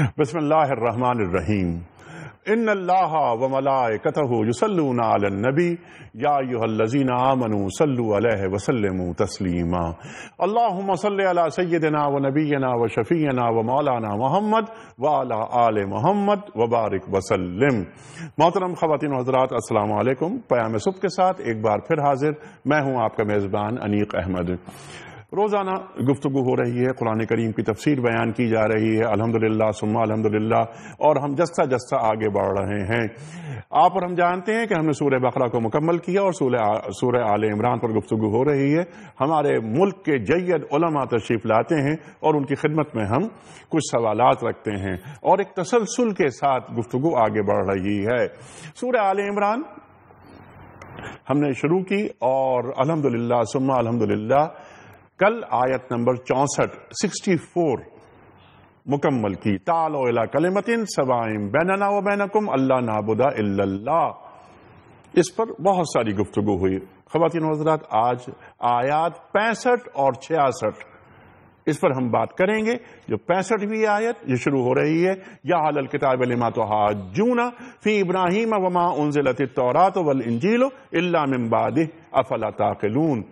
بسم اللہ الرحمن الرحیم ان اللہ و ملائکتہ یصلون علی النبی یا ایھا الذین آمنوا صلوا علیہ وسلموا تسلیما اللہم صل علی سیدنا و نبینا و شفیعنا و مولانا محمد وعلی آل محمد وبارک وسلم۔ محترم خواتین و حضرات، السلام علیکم۔ پیام صبح کے ساتھ ایک بار پھر حاضر میں ہوں آپ کا میزبان انیق احمد۔ روزانہ گفتگو ہو رہی ہے، قرآن کریم کی تفسیر بیان کی جا رہی ہے، الحمدللہ ثم الحمدللہ، اور ہم جستا جستا آگے بڑھ رہے ہیں۔ آپ اور ہم جانتے ہیں کہ ہم نے سورہ بقرہ کو مکمل کیا اور سورہ آل عمران پر گفتگو ہو رہی ہے۔ ہمارے ملک کے جید علماء تشریف لاتے ہیں اور ان کی خدمت میں ہم کچھ سوالات رکھتے ہیں اور ایک تسلسل کے ساتھ گفتگو آگے بڑھ رہی ہے۔ سورہ آل عمران ہم نے شروع کی اور الحمدللہ ثم الحمدللہ کل آیت نمبر 64 مکمل کی۔ تعالوا الی کلمۃ سواء بیننا و بینکم الا نعبد الا اللہ، اس پر بہت ساری گفتگو ہوئی۔ خواتین و حضرات، آج آیات 65 اور 66 اس پر ہم بات کریں گے۔ جو 65ویں آیت یہ شروع ہو رہی ہے، یا اہل الکتاب لما تحاجون فی ابراہیم وما انزلت التوراۃ والانجیل الا من بعدہ افلا تعقلون۔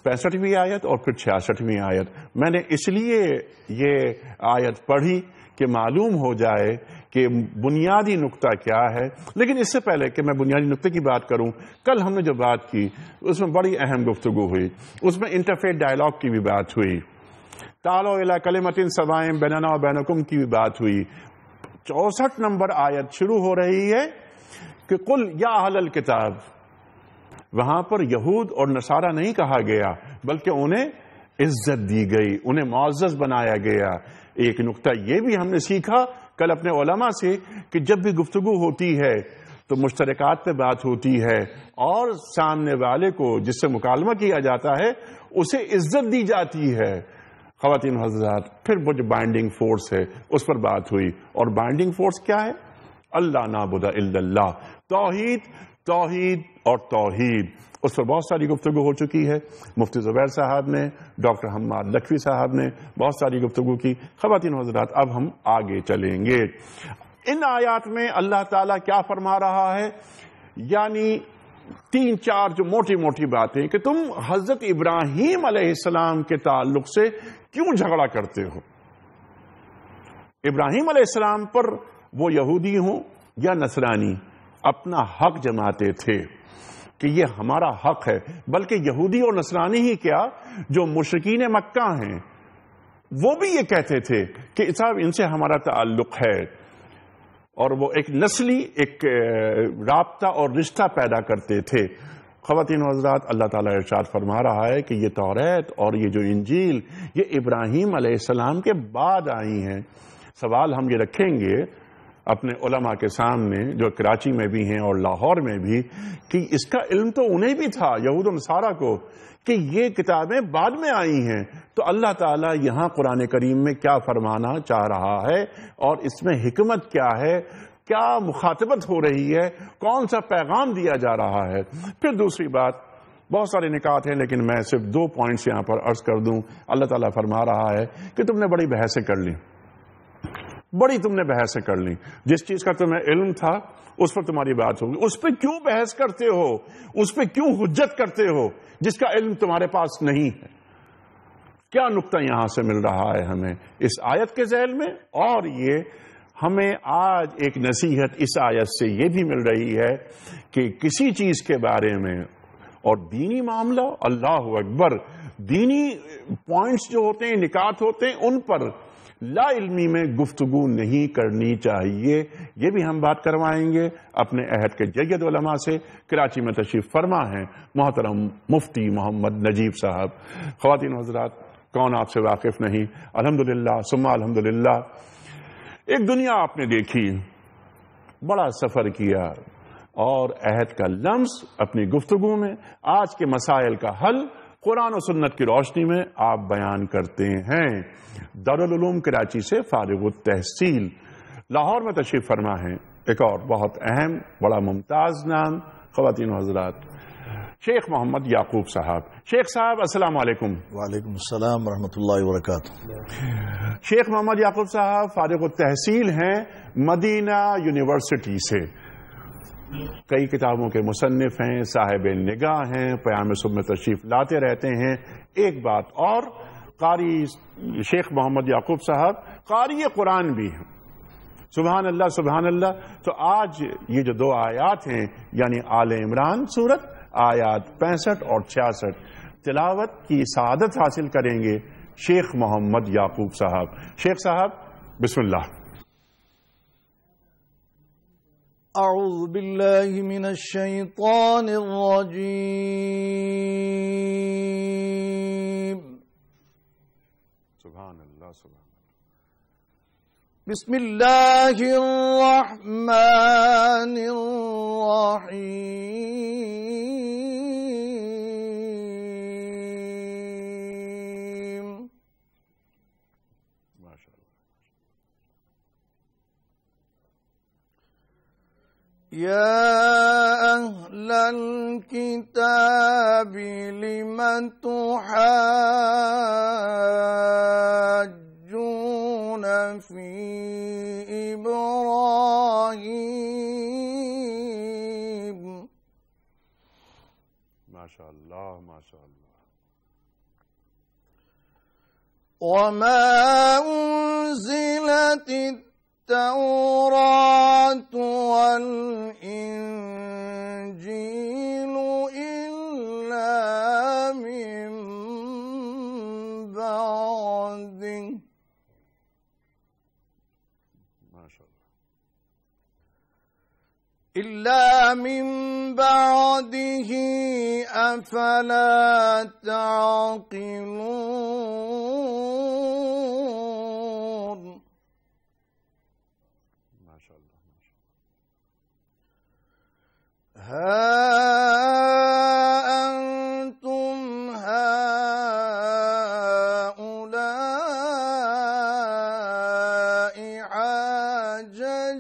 65ویں آیت اور پھر 66ویں آیت۔ میں نے اس لیے یہ آیت پڑھی کہ معلوم ہو جائے کہ بنیادی نقطہ کیا ہے۔ لیکن اس سے پہلے کہ میں بنیادی نقطے کی بات کروں، کل ہم نے جو بات کی اس میں بڑی اہم گفتگو ہوئی، اس میں انٹرفیتھ ڈائلاگ کی بھی بات ہوئی، تعالوا الی کلمۃ سواء بیننا و بینکم کی بھی بات ہوئی۔ 64 نمبر آیت شروع ہو رہی ہے کہ قل یا اہل الکتاب، وہاں پر یہود اور نصارہ نہیں کہا گیا بلکہ انہیں عزت دی گئی، انہیں معزز بنایا گیا۔ ایک نقطہ یہ بھی ہم نے سیکھا کل اپنے علماء سے کہ جب بھی گفتگو ہوتی ہے تو مشترکات پہ بات ہوتی ہے اور سامنے والے کو جس سے مکالمہ کیا جاتا ہے اسے عزت دی جاتی ہے۔ خواتین حضرات، پھر وہ جو بائنڈنگ فورس ہے اس پر بات ہوئی، اور بائنڈنگ فورس کیا ہے؟ اللہ نعبد الا اللہ، توحید توحید اور توحید۔ اس پر بہت ساری گفتگو ہو چکی ہے۔ مفتی زبیر صاحب نے، ڈاکٹر حماد لکھوی صاحب نے بہت ساری گفتگو کی۔ خواتین و حضرات، اب ہم آگے چلیں گے۔ ان آیات میں اللہ تعالیٰ کیا فرما رہا ہے؟ یعنی 3-4 جو موٹی موٹی باتیں کہ تم حضرت ابراہیم علیہ السلام کے تعلق سے کیوں جھگڑا کرتے ہو؟ ابراہیم علیہ السلام پر وہ یہودی ہوں یا نصرانی اپنا حق جماتے تھے کہ یہ ہمارا حق ہے، بلکہ یہودی اور نصرانی ہی کیا، جو مشرکین مکہ ہیں وہ بھی یہ کہتے تھے کہ صاحب ان سے ہمارا تعلق ہے، اور وہ ایک نسلی ایک رابطہ اور رشتہ پیدا کرتے تھے۔ خواتین و حضرات، اللہ تعالیٰ ارشاد فرما رہا ہے کہ یہ توریت اور یہ جو انجیل یہ ابراہیم علیہ السلام کے بعد آئی ہیں۔ سوال ہم یہ رکھیں گے اپنے علماء کے سامنے جو کراچی میں بھی ہیں اور لاہور میں بھی، کہ اس کا علم تو انہیں بھی تھا، یہود و نصارہ کو، کہ یہ کتابیں بعد میں آئی ہیں۔ تو اللہ تعالیٰ یہاں قرآن کریم میں کیا فرمانا چاہ رہا ہے اور اس میں حکمت کیا ہے، کیا مخاطبت ہو رہی ہے، کون سا پیغام دیا جا رہا ہے۔ پھر دوسری بات، بہت سارے نکات ہیں لیکن میں صرف 2 پوائنٹس یہاں پر عرض کر دوں۔ اللہ تعالیٰ فرما رہا ہے کہ تم نے بڑی بحثیں کر لی، تم نے بحثیں کر لی، جس چیز کا تمہیں علم تھا اس پر تمہاری بات ہوگی، اس پہ کیوں بحث کرتے ہو، اس پہ کیوں حجت کرتے ہو جس کا علم تمہارے پاس نہیں ہے؟ کیا نقطہ یہاں سے مل رہا ہے ہمیں اس آیت کے ذیل میں؟ اور یہ ہمیں آج ایک نصیحت اس آیت سے یہ بھی مل رہی ہے کہ کسی چیز کے بارے میں اور دینی معاملہ، اللہ اکبر، دینی پوائنٹس جو ہوتے ہیں، نکات ہوتے ہیں، ان پر لا علمی میں گفتگو نہیں کرنی چاہیے۔ یہ بھی ہم بات کروائیں گے اپنے عہد کے جید علماء سے۔ کراچی میں تشریف فرما ہیں محترم مفتی محمد نجیب صاحب۔ خواتین و حضرات، کون آپ سے واقف نہیں، الحمدللہ ثم الحمدللہ، ایک دنیا آپ نے دیکھی، بڑا سفر کیا، اور عہد کا لمس اپنی گفتگو میں آج کے مسائل کا حل قرآن و سنت کی روشنی میں آپ بیان کرتے ہیں۔ دارالعلوم کراچی سے فارغ التحصیل، لاہور میں تشریف فرما ہیں ایک اور بہت اہم بڑا ممتاز نام، خواتین و حضرات، شیخ محمد یعقوب صاحب. شیخ صاحب السلام علیکم. وعلیکم السلام ورحمۃ اللہ وبرکاتہ. شیخ محمد یعقوب صاحب فارغ التحصیل ہیں مدینہ یونیورسٹی سے. کئی کتابوں کے مصنف ہیں، صاحب نگاہ ہیں، پیام صبح میں تشریف لاتے رہتے ہیں. ایک بات اور، قاری شیخ محمد یعقوب صاحب قاری قرآن بھی ہیں. سبحان اللہ سبحان اللہ. تو آج یہ جو 2 آیات ہیں یعنی آل عمران سورت آیات 65 اور 66 تلاوت کی سعادت حاصل کریں گے شیخ محمد یعقوب صاحب. شیخ صاحب بسم اللہ. اعوذ باللہ من الشیطان الرجیم. سبحان اللہ سبحان اللہ. بسم اللہ الرحمن الرحیم. ماشاء اللہ. یا اہل الکتاب لم تحاجون فی ابراہیم. ماشاء اللہ ماشاء اللہ. وما انزلت التوراة والانجیل الا من بعده. إلا من بعده أفلا تعقلون. ما شاء الله. ها أنتم هؤلاء حاججتم.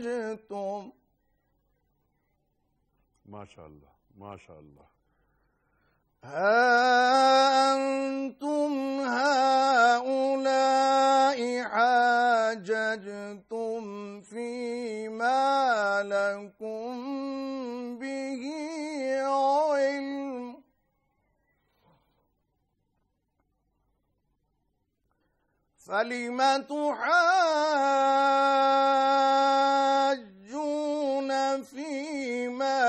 ماشاء اللہ ماشاء اللہ. أنتم هؤلاء حاججتم فيما لكم به علم فلم تحاجون فيما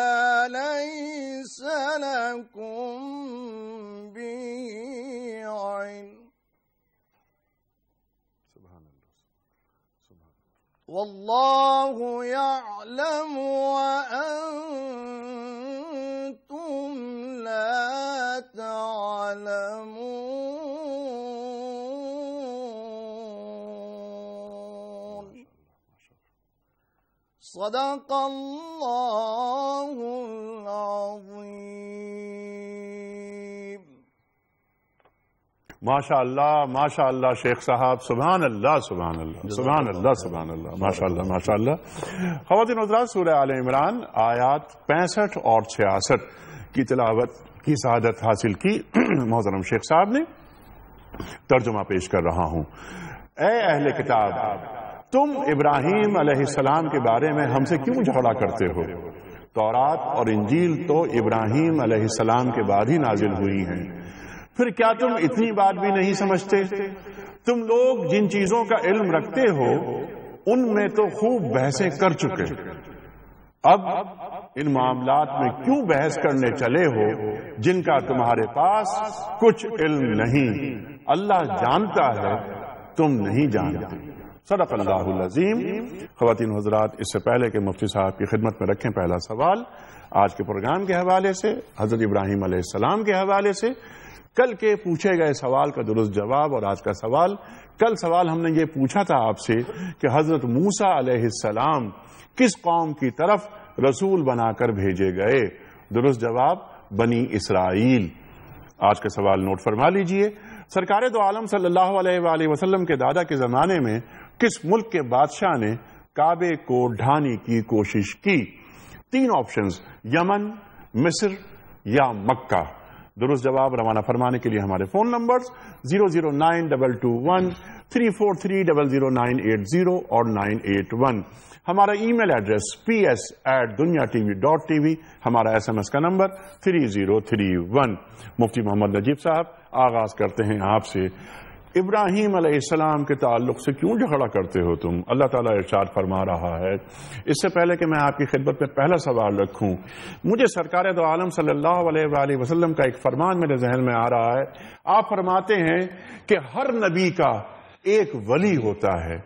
ليس لكم به علم. سبحان اللہ سبحان اللہ. والله يعلم وأنتم لا تعلمون. صدق اللہ العظیم. ماشاء اللہ ماشاء اللہ. شیخ صاحب سبحان اللہ سبحان اللہ سبحان اللہ سبحان اللہ. ماشاء اللہ ماشاء اللہ. خواتین حضرات سورہ آل عمران آیات 65 اور 66 کی تلاوت کی سعادت حاصل کی محترم شیخ صاحب نے. ترجمہ پیش کر رہا ہوں. اے اہل کتاب، تم ابراہیم علیہ السلام کے بارے میں ہم سے کیوں جھگڑا کرتے ہو؟ تورات اور انجیل تو ابراہیم علیہ السلام کے بعد ہی نازل ہوئی ہیں. پھر کیا تم اتنی بات بھی نہیں سمجھتے؟ تم لوگ جن چیزوں کا علم رکھتے ہو ان میں تو خوب بحثیں کر چکے. اب ان معاملات میں کیوں بحث کرنے چلے ہو جن کا تمہارے پاس کچھ علم نہیں؟ اللہ جانتا ہے، تم نہیں جانتے. صدق اللہ العظیم. خواتین حضرات، اس سے پہلے کہ مفتی صاحب کی خدمت میں رکھیں پہلا سوال آج کے پروگرام کے حوالے سے، حضرت ابراہیم علیہ السلام کے حوالے سے. کل کے پوچھے گئے سوال کا درست جواب اور آج کا سوال. کل سوال ہم نے یہ پوچھا تھا آپ سے کہ حضرت موسیٰ علیہ السلام کس قوم کی طرف رسول بنا کر بھیجے گئے؟ درست جواب بنی اسرائیل. آج کا سوال نوٹ فرما لیجئے. سرکار دو عالم صلی اللہ علیہ وآلہ وسلم کے دادا کے زمانے میں کس ملک کے بادشاہ نے کعبے کو ڈھانے کی کوشش کی؟ 3 آپشنز: یمن، مصر یا مکہ؟ درست جواب روانہ فرمانے کے لیے ہمارے فون نمبرز 009221343000980 اور 981. ہمارا ای میل ایڈریس ps@dunyatv.tv. ہمارا SMS کا نمبر 3031. مفتی محمد نجیب صاحب، آغاز کرتے ہیں آپ سے. ابراہیم علیہ السلام کے تعلق سے کیوں جھگڑا کرتے ہو تم؟ اللہ تعالیٰ ارشاد فرما رہا ہے. اس سے پہلے کہ میں آپ کی خدمت میں پہلا سوال رکھوں، مجھے سرکار دو عالم صلی اللہ علیہ وآلہ وسلم کا ایک فرمان میرے ذہن میں آ رہا ہے. آپ فرماتے ہیں کہ ہر نبی کا ایک ولی ہوتا ہے.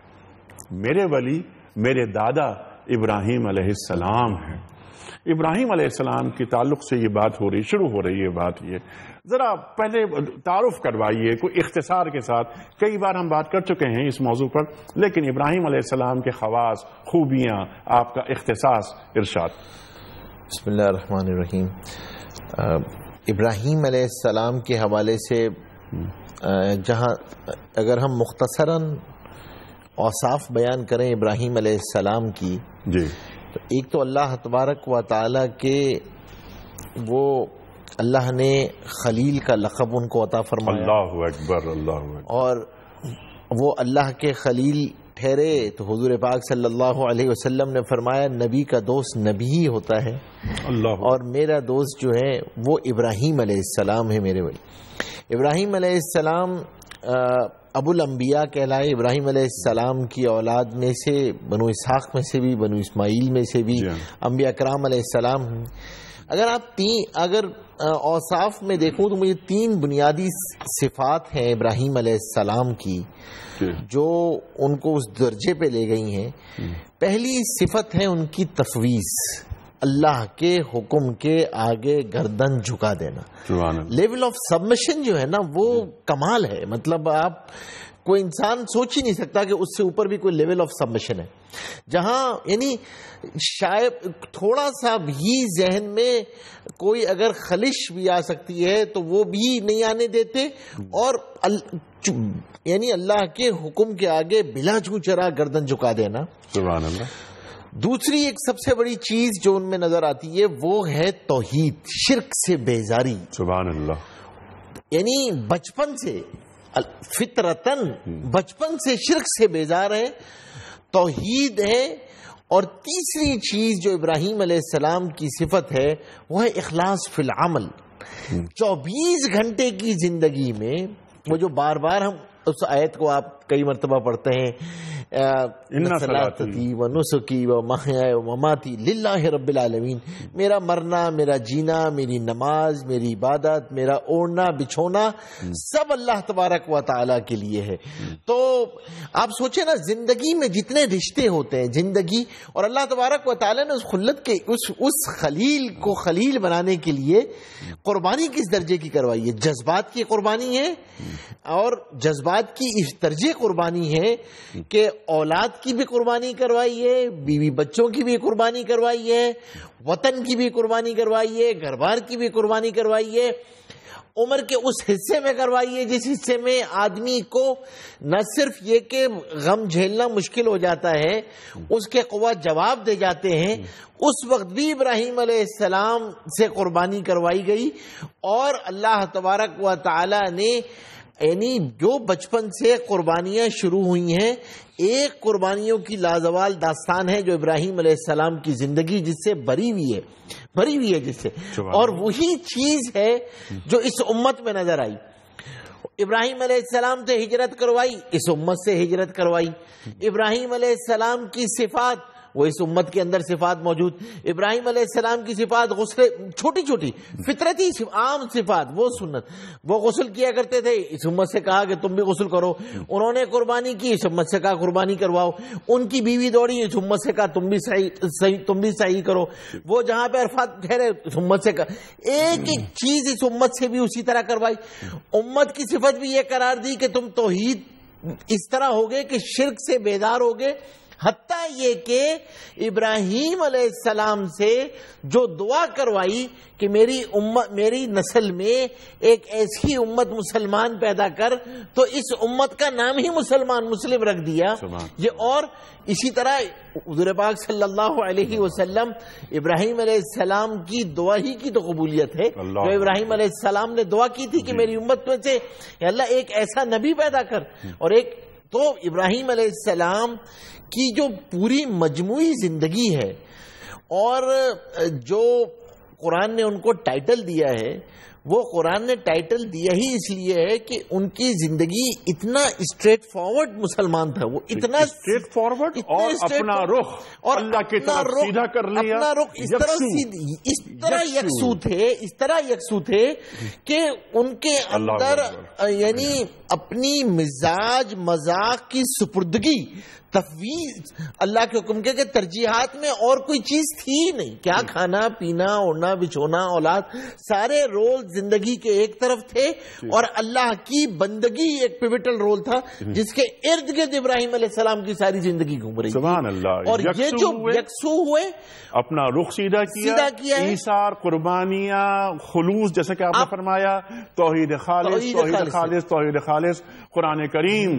میرے ولی میرے دادا ابراہیم علیہ السلام ہیں. ابراہیم علیہ السلام کے تعلق سے یہ بات شروع ہو رہی ہے. بات یہ ذرا پہلے تعارف کروائیے کوئی اختصار کے ساتھ. کئی بار ہم بات کر چکے ہیں اس موضوع پر، لیکن ابراہیم علیہ السلام کے خواص، خوبیاں، آپ کا اختصاص ارشاد. بسم اللہ الرحمن الرحیم. ابراہیم علیہ السلام کے حوالے سے جہاں اگر ہم مختصراً اوصاف بیان کریں ابراہیم علیہ السلام کی، جی، تو ایک تو اللہ تبارک و تعالی کے وہ اللہ نے خلیل کا لقب ان کو عطا فرمایا. اللہ اکبر، اللہ اکبر. اور وہ اللہ کے خلیل ٹھہرے تو حضور پاک صلی اللہ علیہ وسلم نے فرمایا نبی کا دوست نبی ہی ہوتا ہے. اللہ. اور میرا دوست جو ہے وہ ابراہیم علیہ السلام ہے میرے بھائی. ابراہیم علیہ السلام ابو الانبیاء کہلائے. ابراہیم علیہ السلام کی اولاد میں سے بنو اسحاق میں سے بھی، بنو اسماعیل میں سے بھی انبیاء کرام علیہ السلام ہیں. اگر آپ اوصاف میں دیکھوں تو مجھے 3 بنیادی صفات ہیں ابراہیم علیہ السلام کی جو ان کو اس درجے پہ لے گئی ہیں. پہلی صفت ہے ان کی تفویض، اللہ کے حکم کے آگے گردن جھکا دینا. لیول آف سبمشن جو ہے نا وہ کمال ہے. مطلب آپ کوئی انسان سوچ ہی نہیں سکتا کہ اس سے اوپر بھی کوئی لیول آف سبمشن ہے. جہاں یعنی شاید تھوڑا سا بھی ذہن میں کوئی اگر خلش بھی آ سکتی ہے تو وہ بھی نہیں آنے دیتے، اور یعنی اللہ کے حکم کے آگے بلا چوچرا گردن جھکا دینا. سبحان اللہ. دوسری ایک سب سے بڑی چیز جو ان میں نظر آتی ہے وہ ہے توحید، شرک سے بیزاری. سبحان اللہ. یعنی بچپن سے فطرتاً بچپن سے شرک سے بیزار ہے، توحید ہے. اور تیسری چیز جو ابراہیم علیہ السلام کی صفت ہے وہ ہے اخلاص فی العمل. 24 گھنٹے کی زندگی میں وہ جو بار بار ہم اس آیت کو آپ کئی مرتبہ پڑھتے ہیں، صلاتی و نسکی و محیای و مماتی للہ رب العالمین. میرا مرنا، میرا جینا، میری نماز، میری عبادت، میرا اوڑھنا بچھونا سب اللہ تبارک و تعالیٰ کے لیے ہے. تو آپ سوچیں نا زندگی میں جتنے رشتے ہوتے ہیں زندگی، اور اللہ تبارک و تعالیٰ نے اس خلت کے اس خلیل کو خلیل بنانے کے لیے قربانی کس درجے کی کروائی ہے. جذبات کی قربانی ہے، اور جذبات کی اس درجے قربانی ہے کہ اولاد کی بھی قربانی کروائی ہے، بیوی بچوں کی بھی قربانی کروائی ہے، وطن کی بھی قربانی کروائی ہے، گھر بار کی بھی قربانی کروائی ہے، عمر کے اس حصے میں کروائی ہے جس حصے میں آدمی کو نہ صرف یہ کہ غم جھیلنا مشکل ہو جاتا ہے، اس کے قوت جواب دے جاتے ہیں. اس وقت بھی ابراہیم علیہ السلام سے قربانی کروائی گئی. اور اللہ تبارک و تعالی نے یعنی جو بچپن سے قربانیاں شروع ہوئی ہیں، ایک قربانیوں کی لازوال داستان ہے جو ابراہیم علیہ السلام کی زندگی جس سے بری ہوئی ہے جس سے، اور وہی چیز ہے جو اس امت میں نظر آئی. ابراہیم علیہ السلام سے ہجرت کروائی، اس امت سے ہجرت کروائی. ابراہیم علیہ السلام کی صفات وہ اس امت کے اندر صفات موجود. ابراہیم علیہ السلام کی صفات غسل، چھوٹی چھوٹی فطرتی عام صفات، وہ سنت، وہ غسل کیا کرتے تھے، اس امت سے کہا کہ تم بھی غسل کرو. انہوں نے قربانی کی، اس امت سے کہا قربانی کرواؤ. ان کی بیوی دوڑی، اس امت سے کہا تم بھی صحیح کرو. وہ جہاں پہ عرفات ٹھہرے، اس امت سے کہا. ایک ایک چیز اس امت سے بھی اسی طرح کروائی. امت کی صفت بھی یہ قرار دی کہ تم توحید اس طرح ہوگے کہ شرک سے بیدار ہوگے، حتیٰ یہ کہ ابراہیم علیہ السلام سے جو دعا کروائی کہ میری نسل میں ایک ایسی امت مسلمان پیدا کر، تو اس امت کا نام ہی مسلم رکھ دیا یہ۔ اور اسی طرح حضور پاک صلی اللہ علیہ وسلم ابراہیم علیہ السلام کی دعا ہی کی تو قبولیت ہے، جو ابراہیم علیہ السلام نے دعا کی تھی کہ میری امت میں سے اللہ ایک ایسا نبی پیدا کر، اور ایک تو ابراہیم علیہ السلام کی جو پوری مجموعی زندگی ہے، اور جو قرآن نے ان کو ٹائٹل دیا ہے، وہ قرآن نے ٹائٹل دیا ہی اس لیے ہے کہ ان کی زندگی اتنا اسٹریٹ فارورڈ مسلمان تھا، وہ اتنا اسٹریٹ فارورڈ اور اپنا رخ اور اللہ کی طرف سیدھا کر لیا، اپنا رخ اس طرح یکسو تھے کہ ان کے اندر یعنی اپنی مزاج مذاق کی سپردگی، تفویض اللہ کے حکم کے ترجیحات میں اور کوئی چیز تھی ہی نہیں۔ کیا کھانا پینا اوڑھنا بچھونا اولاد، سارے رول زندگی کے ایک طرف تھے، اور اللہ کی بندگی ایک پیوٹل رول تھا جس کے ارد گرد ابراہیم علیہ السلام کی ساری زندگی گھوم رہی تھی۔ سبحان اللہ۔ اور یہ جو یکسو ہوئے، اپنا رخ سیدھا کیا، ایثار، قربانیاں، خلوص، جیسا کہ آپ نے فرمایا، توحید خالص، قرآن کریم،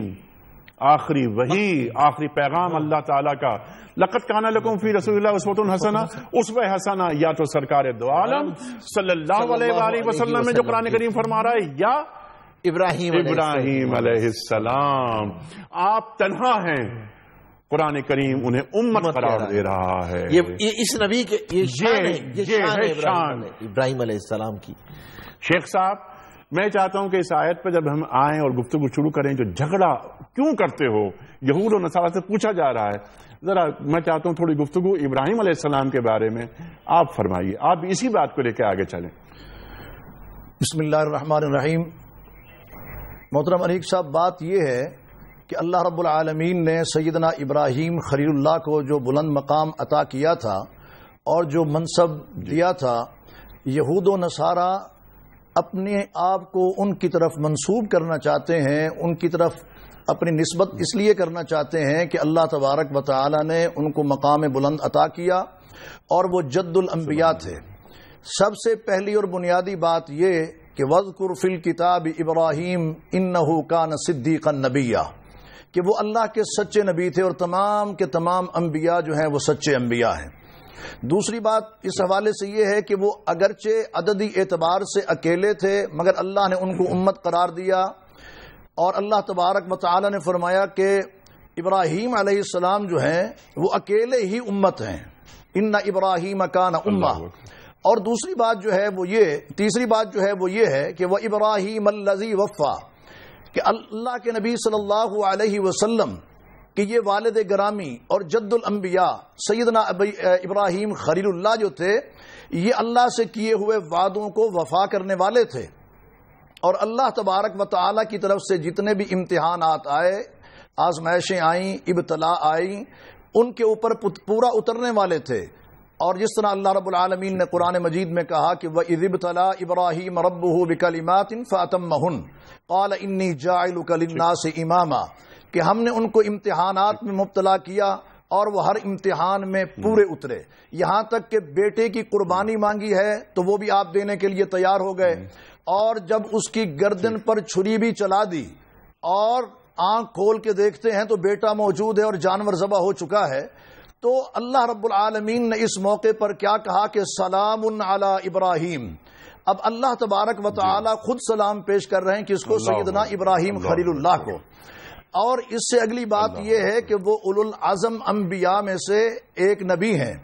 آخری وحی، آخری پیغام اللہ تعالیٰ کا، لقد کان لکم فی رسول اللہ اسوۃ حسنہ، اسوہ حسنہ یا تو سرکار دو عالم صلی اللہ علیہ وآلہ وسلم میں جو قرآن کریم فرما رہا ہے، یا ابراہیم علیہ السلام۔ آپ تنہا ہیں، قرآن کریم انہیں امت قرار دے رہا ہے۔ یہ اس نبی کے یہ شان ہے ابراہیم علیہ السلام کی۔ شیخ صاحب، میں چاہتا ہوں کہ اس آیت پہ جب ہم آئیں اور گفتگو شروع کریں، جو جھگڑا کیوں کرتے ہو یہود و نصارہ سے پوچھا جا رہا ہے، ذرا میں چاہتا ہوں تھوڑی گفتگو ابراہیم علیہ السلام کے بارے میں آپ فرمائیے، آپ اسی بات کو لے کے آگے چلیں۔ بسم اللہ الرحمن الرحیم۔ محترم انیق صاحب، بات یہ ہے کہ اللہ رب العالمین نے سیدنا ابراہیم خلیل اللہ کو جو بلند مقام عطا کیا تھا اور جو منصب دیا تھا، یہود و نصارہ اپنے آپ کو ان کی طرف منسوب کرنا چاہتے ہیں، ان کی طرف اپنی نسبت اس لیے کرنا چاہتے ہیں کہ اللہ تبارک و تعالی نے ان کو مقام بلند عطا کیا اور وہ جد الانبیاء تھے۔ سب سے پہلی اور بنیادی بات یہ کہ وَاذْكُرْ فِي الْكِتَابِ ابراہیم إِنَّهُ كَانَ صِدِّيقًا نَبِيًّا، کہ وہ اللہ کے سچے نبی تھے اور تمام کے تمام انبیاء جو ہیں وہ سچے انبیاء ہیں۔ دوسری بات اس حوالے سے یہ ہے کہ وہ اگرچہ عددی اعتبار سے اکیلے تھے، مگر اللہ نے ان کو امت قرار دیا، اور اللہ تبارک و تعالی نے فرمایا کہ ابراہیم علیہ السلام جو ہیں وہ اکیلے ہی امت ہیں، ان ابراہیم کان امہ۔ اور دوسری بات جو ہے وہ یہ، تیسری بات جو ہے وہ یہ ہے کہ وہ ابراہیم الذی وفا، کہ اللہ کے نبی صلی اللہ علیہ وسلم کہ یہ والد گرامی اور جد الانبیاء سیدنا ابراہیم خلیل اللہ جو تھے، یہ اللہ سے کیے ہوئے وعدوں کو وفا کرنے والے تھے، اور اللہ تبارک و تعالی کی طرف سے جتنے بھی امتحانات آئے، آزمائشیں آئیں، ابتلا آئیں، ان کے اوپر پورا اترنے والے تھے۔ اور جس طرح اللہ رب العالمین نے قرآن مجید میں کہا کہ وَإِذِ ابْتَلَىٰ إِبْرَاهِيمَ رَبُّهُ بِكَلِمَاتٍ فَأَتَمَّهُنَّ قَالَ إِنِّي جَاعِلُكَ لِلنَّاسِ إِمَامًا، کہ ہم نے ان کو امتحانات میں مبتلا کیا اور وہ ہر امتحان میں پورے اترے، یہاں تک کہ بیٹے کی قربانی مانگی ہے تو وہ بھی آپ دینے کے لیے تیار ہو گئے، اور جب اس کی گردن پر چھری بھی چلا دی اور آنکھ کھول کے دیکھتے ہیں تو بیٹا موجود ہے اور جانور ذبح ہو چکا ہے، تو اللہ رب العالمین نے اس موقع پر کیا کہا کہ سلام علی ابراہیم۔ اب اللہ تبارک و تعالی خود سلام پیش کر رہے ہیں کس کو؟ سیدنا ابراہیم خلیل اللہ کو۔ اور اس سے اگلی بات یہ ہے کہ وہ اولو العزم انبیاء میں سے ایک نبی ہیں،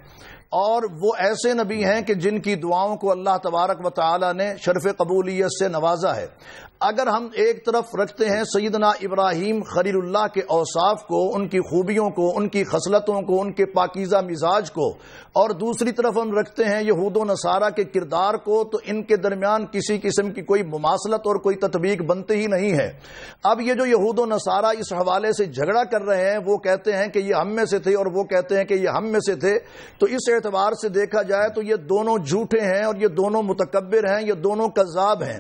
اور وہ ایسے نبی ہیں کہ جن کی دعاؤں کو اللہ تبارک و تعالی نے شرف قبولیت سے نوازا ہے۔ اگر ہم ایک طرف رکھتے ہیں سیدنا ابراہیم خلیل اللہ کے اوصاف کو، ان کی خوبیوں کو، ان کی خصلتوں کو، ان کے پاکیزہ مزاج کو، اور دوسری طرف ہم رکھتے ہیں یہود و نصارہ کے کردار کو، تو ان کے درمیان کسی قسم کی کوئی مماثلت اور کوئی تطبیق بنتے ہی نہیں ہے۔ اب یہ جو یہود و نصارہ اس حوالے سے جھگڑا کر رہے ہیں، وہ کہتے ہیں کہ یہ ہم میں سے تھے اور وہ کہتے ہیں کہ یہ ہم میں سے تھے، تو اس اعتبار سے دیکھا جائے تو یہ دونوں جھوٹے ہیں اور یہ دونوں متکبر ہیں، یہ دونوں کذاب ہیں۔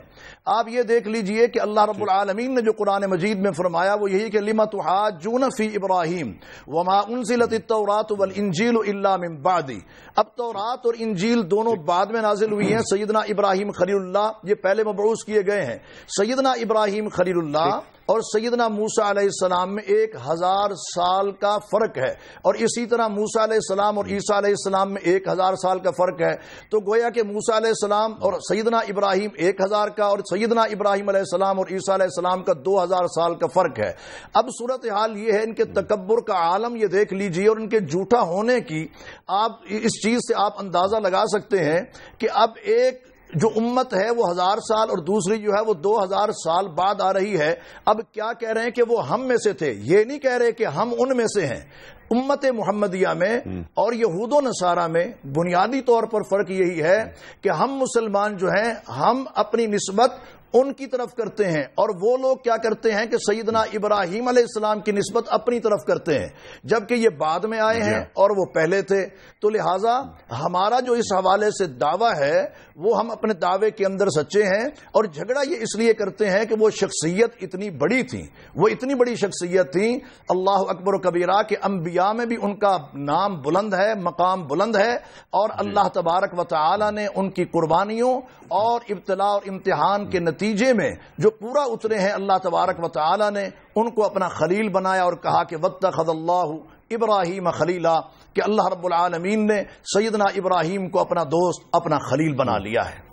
آپ یہ دیکھ لیجئے کہ اللہ رب العالمین نے جو قرآن مجید میں فرمایا وہ یہی کہ لِمَ تُحَاجُّونَ فِي إِبْرَاهِيمَ وَمَا أُنزِلَتِ التَّوْرَاةُ وَالْإِنجِيلُ إِلَّا مِن بَعْدِهِ۔ اب تورات اور انجیل دونوں بعد میں نازل ہوئی ہیں۔ سیدنا ابراہیم خلیل اللہ یہ پہلے مبعوث کیے گئے ہیں۔ سیدنا ابراہیم خلیل اللہ اور سیدنا موسیٰ علیہ السلام میں 1000 سال کا فرق ہے، اور اسی طرح موسیٰ علیہ السلام اور عیسیٰ علیہ السلام میں 1000 سال کا فرق ہے۔ تو گویا کہ موسیٰ علیہ السلام اور سیدنا ابراہیم 1000 کا، اور سیدنا ابراہیم علیہ السلام اور عیسیٰ علیہ السلام کا 2000 سال کا فرق ہے۔ اب صورتحال یہ ہے، ان کے تکبر کا عالم یہ دیکھ لیجئے اور ان کے جھوٹا ہونے کی آپ اس چیز سے آپ اندازہ لگا سکتے ہیں کہ اب ایک جو امت ہے وہ 1000 سال اور دوسری جو ہے وہ 2000 سال بعد آ رہی ہے۔ اب کیا کہہ رہے ہیں کہ وہ ہم میں سے تھے، یہ نہیں کہہ رہے کہ ہم ان میں سے ہیں۔ امت محمدیہ میں اور یہود و نصارہ میں بنیادی طور پر فرق یہی ہے کہ ہم مسلمان جو ہیں ہم اپنی نسبت ان کی طرف کرتے ہیں، اور وہ لوگ کیا کرتے ہیں کہ سیدنا ابراہیم علیہ السلام کی نسبت اپنی طرف کرتے ہیں، جبکہ یہ بعد میں آئے ہیں اور وہ پہلے تھے۔ تو لہٰذا ہمارا جو اس حوالے سے دعویٰ ہے وہ ہم اپنے دعوے کے اندر سچے ہیں، اور جھگڑا یہ اس لیے کرتے ہیں کہ وہ شخصیت اتنی بڑی تھی، وہ اتنی بڑی شخصیت تھی، اللہ اکبر و کبیرہ، کہ انبیاء میں بھی ان کا نام بلند ہے، مقام بلند ہے، اور اللہ تبارک و تعالی نے ان کی قربانیوں اور ابتلاء اور امتحان کے نتیجے میں جو پورا اترے ہیں، اللہ تبارک و تعالی نے ان کو اپنا خلیل بنایا اور کہا کہ واتخذ اللہ ابراہیم خلیلا، کہ اللہ رب العالمین نے سیدنا ابراہیم کو اپنا دوست، اپنا خلیل بنا لیا ہے۔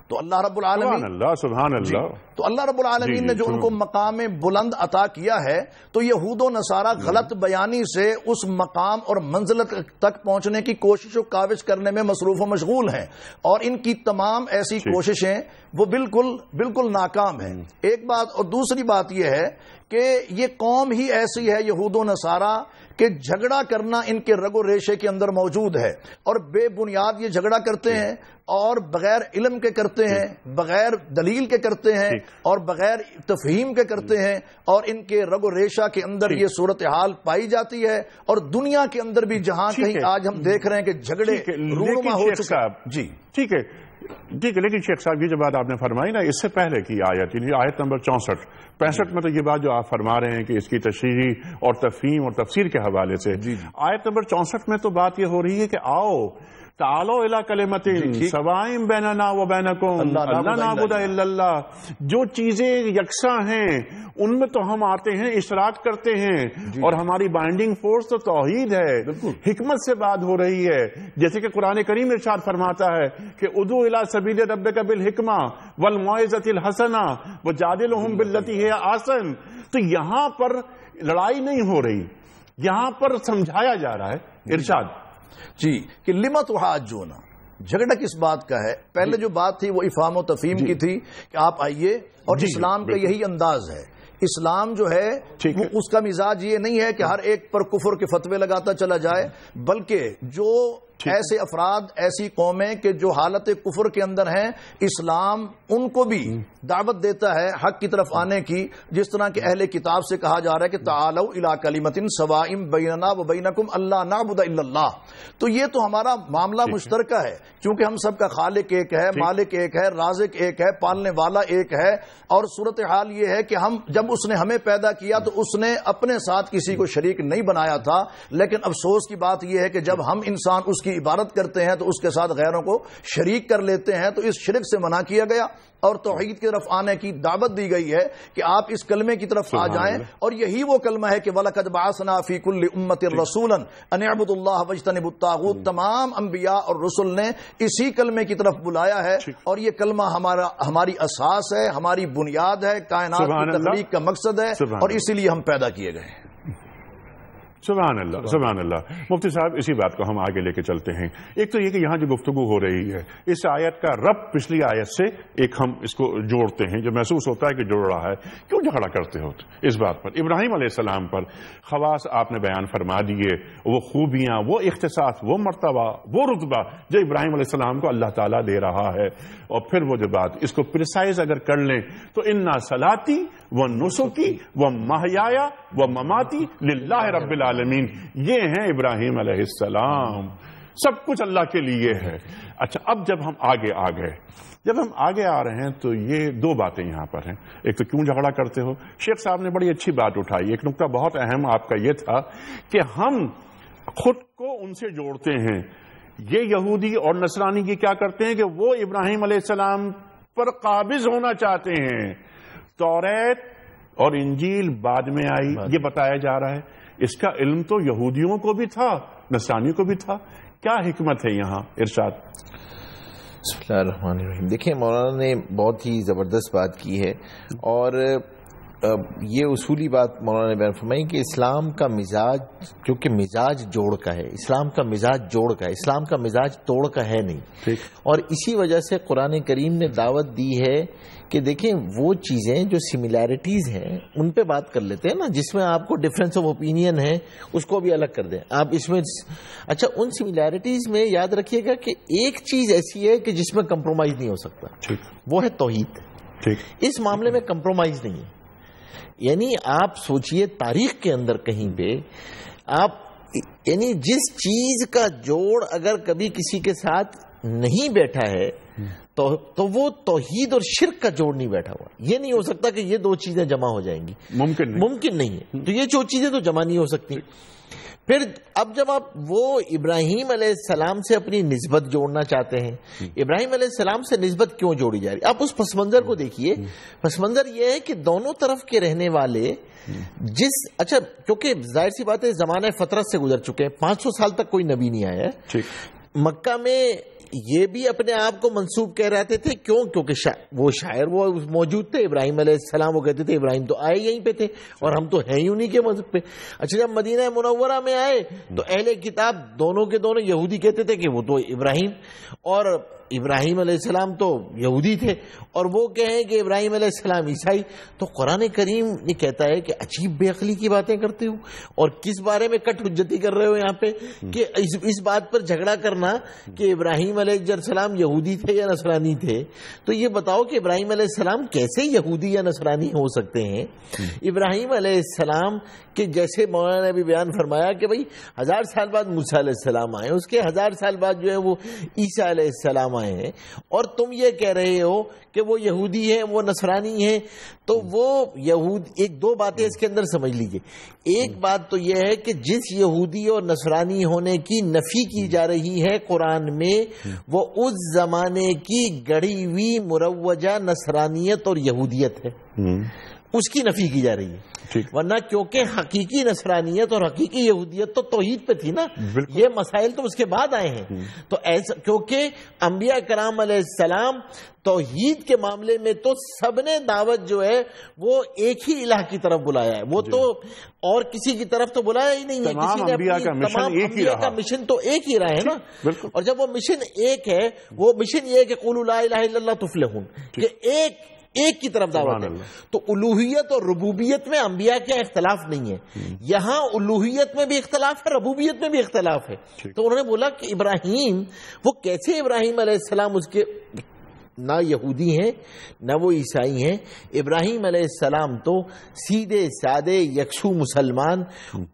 تو اللہ رب العالمین سبحان اللہ تو اللہ رب العالمین نے جو ان کو مقام بلند عطا کیا ہے، تو یہود و نصارہ غلط بیانی سے اس مقام اور منزلت تک پہنچنے کی کوشش و کاوش کرنے میں مصروف و مشغول ہیں، اور ان کی تمام ایسی کوششیں وہ بالکل ناکام ہیں۔ ایک بات، اور دوسری بات یہ ہے کہ یہ قوم ہی ایسی ہے یہود و نصارہ کہ جھگڑا کرنا ان کے رگ و ریشے کے اندر موجود ہے، اور بے بنیاد یہ جھگڑا کرتے ہیں، اور بغیر علم کے کرتے ہیں، بغیر دلیل کے کرتے ہیں، اور بغیر تفہیم کے کرتے ہیں، اور ان کے رگ و ریشہ کے اندر یہ صورتحال پائی جاتی ہے، اور دنیا کے اندر بھی جہاں کہیں آج ہم دیکھ رہے ہیں کہ جھگڑے رونما ہو چکے ہیں۔ جی ٹھیک ہے، لیکن شیخ صاحب یہ جو بات آپ نے فرمائی نا، اس سے پہلے کی آیت، یعنی آیت نمبر 64-65 میں تو یہ بات جو آپ فرما رہے ہیں کہ اس کی تشریح اور تفہیم اور تفسیر کے حوالے سے، آیت نمبر 64 میں تو بات یہ ہو رہی ہے کہ آؤ تعالوا الی کلمۃ سواء بیننا و بینکم لا نعبد الا اللہ، جو چیزیں یکساں ہیں ان میں تو ہم آتے ہیں، اشتراک کرتے ہیں، اور ہماری بائنڈنگ فورس تو توحید ہے، حکمت سے بات ہو رہی ہے، جیسے کہ قرآن کریم ارشاد فرماتا ہے کہ ادعو الی سبیل ربک بالحکمہ والموعظۃ الحسنہ وجادلہم باللتی ہی احسن۔ تو یہاں پر لڑائی نہیں ہو رہی، یہاں پر سمجھایا جا رہا ہے، ارشاد جی کہ لِمَ تُحَاجُّونَ، جھگڑا کس بات کا ہے؟ پہلے جو بات تھی وہ افہام و تفہیم کی تھی کہ آپ آئیے، اور اسلام کا یہی انداز ہے۔ اسلام جو ہے اس کا مزاج یہ نہیں ہے کہ ہر ایک پر کفر کے فتوے لگاتا چلا جائے، بلکہ جو ایسے افراد، ایسی قومیں کہ جو حالت کفر کے اندر ہیں، اسلام ان کو بھی دعوت دیتا ہے حق کی طرف آنے کی، جس طرح کہ اہل کتاب سے کہا جا رہا ہے کہ تعالوا الی کلمۃ سواء بیننا و بینکم الا نعبد الا اللہ۔ تو یہ تو ہمارا معاملہ مشترکہ ہے، کیونکہ ہم سب کا خالق ایک ہے، مالک ایک ہے، رازق ایک ہے، پالنے والا ایک ہے، اور صورتحال یہ ہے کہ ہم جب اس نے ہمیں پیدا کیا تو اس نے اپنے ساتھ کسی کو شریک نہیں بنایا تھا، لیکن افسوس کی بات یہ ہے کہ جب ہم انسان اس کی عبادت کرتے ہیں تو اس کے ساتھ غیروں کو شریک کر لیتے ہیں، تو اس شرک سے منع کیا گیا اور توحید کی طرف آنے کی دعوت دی گئی ہے کہ آپ اس کلمے کی طرف آ جائیں، اور یہی وہ کلمہ ہے کہ وَلَقَدْ بَعَثْنَا فِي كُلِّ أُمَّةٍ رَسُولًا أَنِ اعْبُدُوا اللَّهَ وَاجْتَنِبُوا الطَّاغُوتَ۔ تمام انبیاء اور رسل نے اسی کلمے کی طرف بلایا ہے، اور یہ کلمہ ہماری اساس ہے، ہماری بنیاد ہے، کائنات کی تخلیق کا مقصد ہے، اور اسی لیے ہم پیدا کیے گئے ہیں۔ سبحان اللہ، سبحان اللہ۔ مفتی صاحب اسی بات کو ہم آگے لے کے چلتے ہیں۔ ایک تو یہ کہ یہاں جو گفتگو ہو رہی ہے، اس آیت کا رب پچھلی آیت سے ایک ہم اس کو جوڑتے ہیں، جو محسوس ہوتا ہے کہ جوڑ رہا ہے۔ کیوں جھگڑا کرتے ہو اس بات پر؟ ابراہیم علیہ السلام پر خواص آپ نے بیان فرما دیے، وہ خوبیاں، وہ اختصاص، وہ مرتبہ، وہ رتبہ جو ابراہیم علیہ السلام کو اللہ تعالیٰ دے رہا ہے، اور پھر وہ جو بات اس کو پریسائز اگر کر لیں تو انا صلاتی و نسکی و محیایا و مماتی للہ رب العالمین، یہ ہیں ابراہیم علیہ السلام۔ سب کچھ اللہ کے لیے ہے۔ اچھا، اب جب ہم آگے آ گئے، جب ہم آگے آ رہے ہیں تو یہ دو باتیں یہاں پر ہیں۔ ایک تو کیوں جھگڑا کرتے ہو؟ شیخ صاحب نے بڑی اچھی بات اٹھائی، ایک نقطہ بہت اہم آپ کا یہ تھا کہ ہم خود کو ان سے جوڑتے ہیں۔ یہ یہودی اور نصرانی کی کیا کرتے ہیں کہ وہ ابراہیم علیہ السلام پر قابض ہونا چاہتے ہیں۔ توریت اور انجیل بعد میں آئی، یہ بتایا جا رہا ہے۔ اس کا علم تو یہودیوں کو بھی تھا، نصرانیوں کو بھی تھا۔ کیا حکمت ہے یہاں؟ ارشاد۔ بسم اللہ الرحمن الرحیم۔ دیکھیں، مولانا نے بہت ہی زبردست بات کی ہے، اور یہ اصولی بات مولانا نے بیان فرمائی کہ اسلام کا مزاج، کیونکہ مزاج جوڑ کا ہے، اسلام کا مزاج جوڑ کا ہے، اسلام کا مزاج توڑ کا ہے نہیں۔ اور اسی وجہ سے قرآن کریم نے دعوت دی ہے کہ دیکھیں وہ چیزیں جو سملیرٹیز ہیں ان پہ بات کر لیتے ہیں نا، جس میں آپ کو ڈفرینس آف اوپینین ہے اس کو بھی الگ کر دیں آپ اس میں۔ اچھا، ان سملیرٹیز میں یاد رکھیے گا کہ ایک چیز ایسی ہے کہ جس میں کمپرومائز نہیں ہو سکتا، وہ ہے توحید۔ اس معاملے میں کمپرومائز نہیں ہے۔ یعنی آپ سوچئے تاریخ کے اندر کہیں پہ آپ، یعنی جس چیز کا جوڑ اگر کبھی کسی کے ساتھ نہیں بیٹھا ہے تو وہ توحید اور شرک کا جوڑ نہیں بیٹھا ہوا۔ یہ نہیں ہو سکتا کہ یہ دو چیزیں جمع ہو جائیں گی، ممکن نہیں ہے۔ تو یہ جو چیزیں تو جمع نہیں ہو سکتی۔ پھر اب جب آپ وہ ابراہیم علیہ السلام سے اپنی نسبت جوڑنا چاہتے ہیں، ابراہیم علیہ السلام سے نسبت کیوں جوڑی جا رہی؟ آپ اس پس منظر کو دیکھیے۔ پس منظر یہ ہے کہ دونوں طرف کے رہنے والے اچھا، کیونکہ ظاہر سی بات ہے زمانہ فطرت سے گزر چکے ہیں، 500 سال تک کوئی نبی نہیں آیا ہے۔ مکہ میں یہ بھی اپنے آپ کو منسوب کہہ رہے تھے، کیوں؟ کیونکہ وہ شاعر وہ موجود تھے، ابراہیم علیہ السلام، وہ کہتے تھے ابراہیم تو آئے یہیں پہ تھے اور ہم تو ہیں ہی انہی کے مذہب پہ۔ اچھا، جب مدینہ منورہ میں آئے تو اہل کتاب دونوں کے دونوں یہودی کہتے تھے کہ وہ تو ابراہیم، اور ابراہیم علیہ السلام تو یہودی تھے، اور وہ کہیں کہ ابراہیم علیہ السلام عیسائی۔ تو قرآن کریم یہ کہتا ہے کہ عجیب بے عقلی کی باتیں کرتے ہو، اور کس بارے میں کٹ حجتی کر رہے ہو یہاں پہ کہ اس بات پر جھگڑا کرنا کہ ابراہیم علیہ السلام یہودی تھے یا نصرانی تھے۔ تو یہ بتاؤ کہ ابراہیم علیہ السلام کیسے یہودی یا نصرانی ہو سکتے ہیں؟ ابراہیم علیہ السلام کہ جیسے مولانا نے بھی بیان فرمایا کہ بھئی 1000 سال بعد موسیٰ علیہ السلام آئے، اس کے 1000 سال بعد جو ہے وہ عیسیٰ علیہ السلام آئے ہیں، اور تم یہ کہہ رہے ہو کہ وہ یہودی ہیں، وہ نصرانی ہیں۔ تو وہ ایک دو باتیں اس کے اندر سمجھ لیجئے۔ ایک بات تو یہ ہے کہ جس یہودی اور نصرانی ہونے کی نفی کی جا رہی ہے قرآن میں، وہ اس زمانے کی گڑھی ہوئی مروجہ نصرانیت اور یہودیت ہے، اس کی نفی کی جا رہی ہے۔ ورنہ کیونکہ حقیقی نصرانیت اور حقیقی یہودیت تو توحید پہ تھی نا، یہ مسائل تو اس کے بعد آئے ہیں۔ تو ایسا کیونکہ انبیاء کرام علیہ السلام توحید کے معاملے میں تو سب نے دعوت جو ہے وہ ایک ہی الہ کی طرف بلایا ہے، وہ تو اور کسی کی طرف تو بلایا ہی نہیں ہے۔ کسی نے تمام انبیاء کا مشن تو ایک ہی رہا ہے نا، اور جب وہ مشن ایک ہے، وہ مشن یہ ہے کہ قولوا لا الہ الا اللہ تفلحون، کہ ایک کی طرف دعوت ہے۔ تو الوہیت اور ربوبیت میں انبیاء کا اختلاف نہیں ہے، یہاں الوہیت میں بھی اختلاف ہے، ربوبیت میں بھی اختلاف ہے۔ تو انہوں نے بولا کہ ابراہیم، وہ کیسے ابراہیم علیہ السلام اس کے نہ یہودی ہیں نہ وہ عیسائی ہیں، ابراہیم علیہ السلام تو سیدھے سادے یکسو مسلمان۔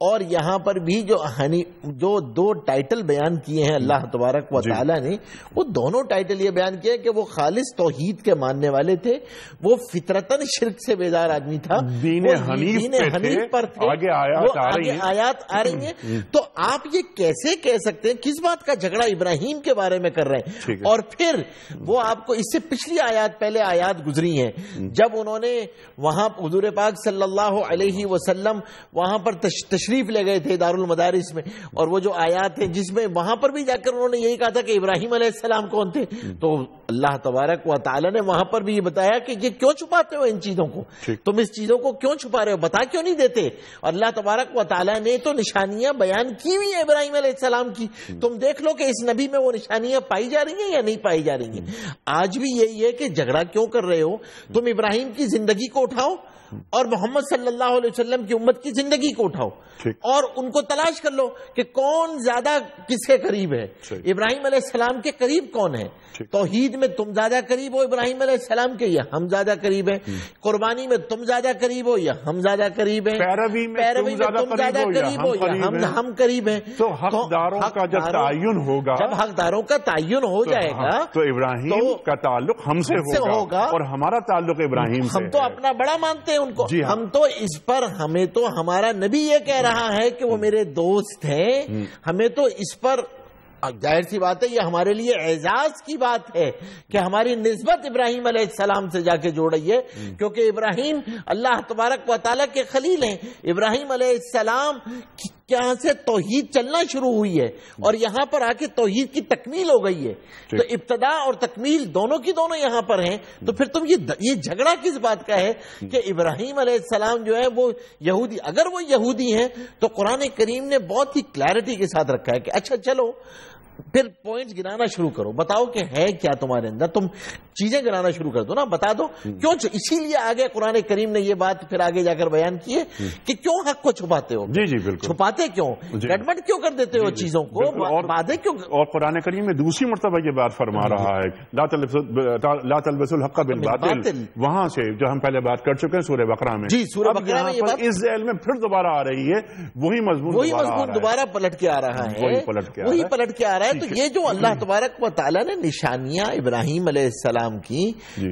اور یہاں پر بھی جو دو ٹائٹل بیان کیے ہیں اللہ تبارک و تعالی نے، وہ دونوں ٹائٹل یہ بیان کیے کہ وہ خالص توحید کے ماننے والے تھے، وہ فطرتاً شرک سے بیزار آدمی تھا، دین حنیف پر تھے، وہ آگے آیات آ رہی ہیں۔ تو آپ یہ کیسے کہہ سکتے ہیں؟ کس بات کا جھگڑا ابراہیم کے بارے میں کر رہے ہیں؟ اور پھر وہ آپ کو اس سے پچھلی پہلے آیات گزری ہیں، جب انہوں نے وہاں حضور پاک صلی اللہ علیہ وسلم وہاں پر تشریف لے گئے تھے دارالمدارس میں، اور وہ جو آیات ہیں جس میں وہاں پر بھی جا کر انہوں نے یہی کہا تھا کہ ابراہیم علیہ السلام کون تھے، تو اللہ تبارک و تعالی نے وہاں پر بھی یہ بتایا کہ یہ کیوں چھپاتے ہو ان چیزوں کو، تم اس چیزوں کو کیوں چھپا رہے ہو، بتا کیوں نہیں دیتے؟ اور اللہ تبارک و تعالی نے تو نشانیاں بیان کی ہوئی ہیں ابراہیم علیہ السلام کی، تم دیکھ لو کہ اس نبی میں وہ نشانیاں پائی جا رہی ہیں یا نہیں پائی جا رہی ہیں۔ آج بھی یہی ہے کہ جھگڑا کیوں کر رہے ہو؟ تم ابراہیم کی زندگی کو اٹھاؤ اور محمد صلی اللہ علیہ وسلم کی امت کی زندگی کو اٹھاؤ اور ان کو تلاش کر لو کہ کون زیادہ کس کے قریب ہے. ابراہیم علیہ السلام کے قریب کون ہے؟ توحید میں تم زیادہ قریب ہو ابراہیم علیہ السلام کے یا ہم زیادہ قریب ہیں؟ قربانی میں تم زیادہ قریب ہو یا ہم زیادہ قریب ہیں؟ پیروی میں تم زیادہ قریب ہو یا ہم قریب ہیں؟ تو حقداروں کا جب تعین ہوگا، جب حقداروں کا تعین ہو جائے گا تو ابراہیم کا تعلق ہم سے ہوگا اور ہمارا تعلق ابراہیم سے. ہم تو اپنا بڑا مانتے ہیں ان کو. ہم تو اس پر ہمیں تو ہمارا نبی یہ کہہ رہا ہے کہ وہ میرے دوست ہیں. ہمیں تو اس پر ظاہر سی بات ہے یہ ہمارے لیے اعزاز کی بات ہے کہ ہماری نسبت ابراہیم علیہ السلام سے جا کے جوڑ رہی ہے، کیونکہ ابراہیم اللہ تبارک و تعالیٰ کے خلیل ہیں. ابراہیم علیہ السلام یہاں سے توحید چلنا شروع ہوئی ہے اور یہاں پر آ کے توحید کی تکمیل ہو گئی ہے. تو ابتدا اور تکمیل دونوں کی دونوں یہاں پر ہیں. تو پھر تم یہ جھگڑا کس بات کا ہے کہ ابراہیم علیہ السلام جو ہے وہ یہودی، اگر وہ یہودی ہیں تو قرآن کریم نے بہت ہی کلیئرٹی کے ساتھ رکھا ہے کہ اچھا چلو پھر پوائنٹس گنانا شروع کرو، بتاؤ کہ ہے کیا تمہارے اندر، تم چیزیں گنانا شروع کر دو نا، بتا دو کیوں. اسی لیے آگے قرآن کریم نے یہ بات پھر آگے جا کر بیان کی ہے کہ کیوں حق کو چھپاتے ہو. جی بالکل. چھپاتے کیوں؟ گڑبڑ کیوں کر دیتے ہو چیزوں کو، وعدے کیوں؟ اور قرآن کریم میں دوسری مرتبہ یہ بات فرما رہا ہے لا تلبسوا الحق بالباطل، وہاں سے جو ہم پہلے بات کر چکے ہیں سورہ بقرہ میں. جی سورہ بقرہ میں یہ بات اس ذیل میں پھر دوبارہ آ رہی ہے، وہی مضمون دوبارہ پلٹ کے آ رہا ہے، وہی پلٹ کے آ رہا ہے. تو یہ جو اللہ تبارک و تعالیٰ نے نشانیاں ابراہیم علیہ السلام کی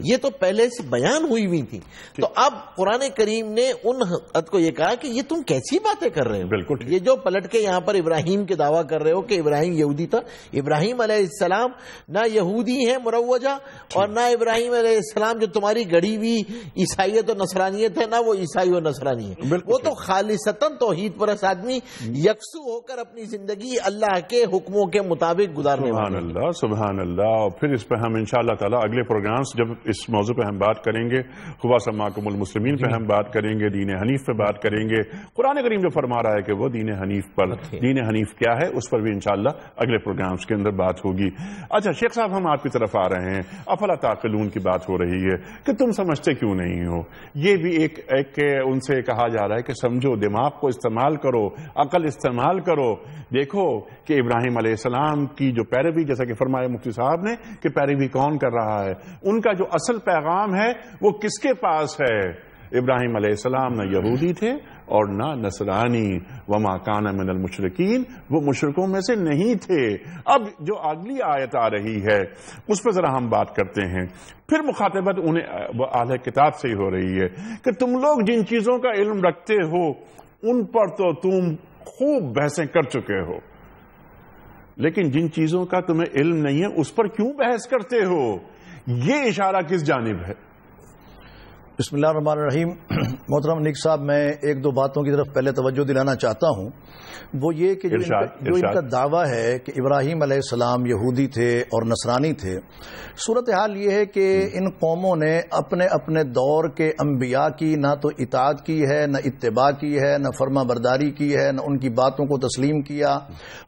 یہ تو پہلے سے بیان ہوئی تھی. تو اب قرآن کریم نے ان حد کو یہ کہا کہ یہ تم کیسی باتیں کر رہے ہو. بالکل یہ جو پلٹ کے یہاں پر ابراہیم کے دعویٰ کر رہے ہو کہ ابراہیم یہودی تھا. ابراہیم علیہ السلام نہ یہودی ہیں مروجہ اور نہ ابراہیم علیہ السلام جو تمہاری گڑی ہوئی عیسائیت و نصرانیت ہے نہ وہ عیسائی و نصرانی ہے. وہ تو خالصتاً توحید پرست آدمی یکسو ہو کر اپنی زندگی اللہ کے حکموں کے مطابق گزارنے. سبحان اللہ سبحان اللہ. اور پھر اس پہ ہم انشاءاللہ تعالی اگلے پروگرامز جب اس موضوع پہ ہم بات کریں گے، خوا سماکم المسلمین پہ ہم بات کریں گے، دین حنیف پہ بات کریں گے. قرآن کریم جو فرما رہا ہے کہ وہ دین حنیف پر، دین حنیف کیا ہے اس پر بھی انشاءاللہ اگلے پروگرامز کے اندر بات ہوگی. اچھا شیخ صاحب ہم آپ کی طرف آ رہے ہیں، افلا تعقلون کی بات ہو رہی ہے کہ تم سمجھتے کیوں نہیں ہو. یہ بھی ایک ان سے کہا جا رہا ہے کہ سمجھو، دماغ کو استعمال کرو، عقل استعمال کرو. دیکھو کہ ابراہیم علیہ السلام کی جو پیروی، جیسا کہ فرمایا مفتی صاحب نے کہ پیروی کون کر رہا ہے، ان کا جو اصل پیغام ہے وہ کس کے پاس ہے. ابراہیم علیہ السلام نہ یہودی تھے اور نہ نصرانی، وما کان من المشرکین، وہ مشرکوں میں سے نہیں تھے. اب جو اگلی آیت آ رہی ہے اس پہ ذرا ہم بات کرتے ہیں. پھر مخاطبت انہیں اہل کتاب سے ہی ہو رہی ہے کہ تم لوگ جن چیزوں کا علم رکھتے ہو ان پر تو تم خوب بحثیں کر چکے ہو، لیکن جن چیزوں کا تمہیں علم نہیں ہے اس پر کیوں بحث کرتے ہو؟ یہ اشارہ کس جانب ہے؟ بسم اللہ الرحمن الرحیم. محترم نیک صاحب، میں ایک دو باتوں کی طرف پہلے توجہ دلانا چاہتا ہوں. وہ یہ کہ جو ان کا دعویٰ ہے کہ ابراہیم علیہ السلام یہودی تھے اور نصرانی تھے، صورتحال یہ ہے کہ ان قوموں نے اپنے اپنے دور کے انبیاء کی نہ تو اطاعت کی ہے، نہ اتباع کی ہے، نہ فرما برداری کی ہے، نہ ان کی باتوں کو تسلیم کیا،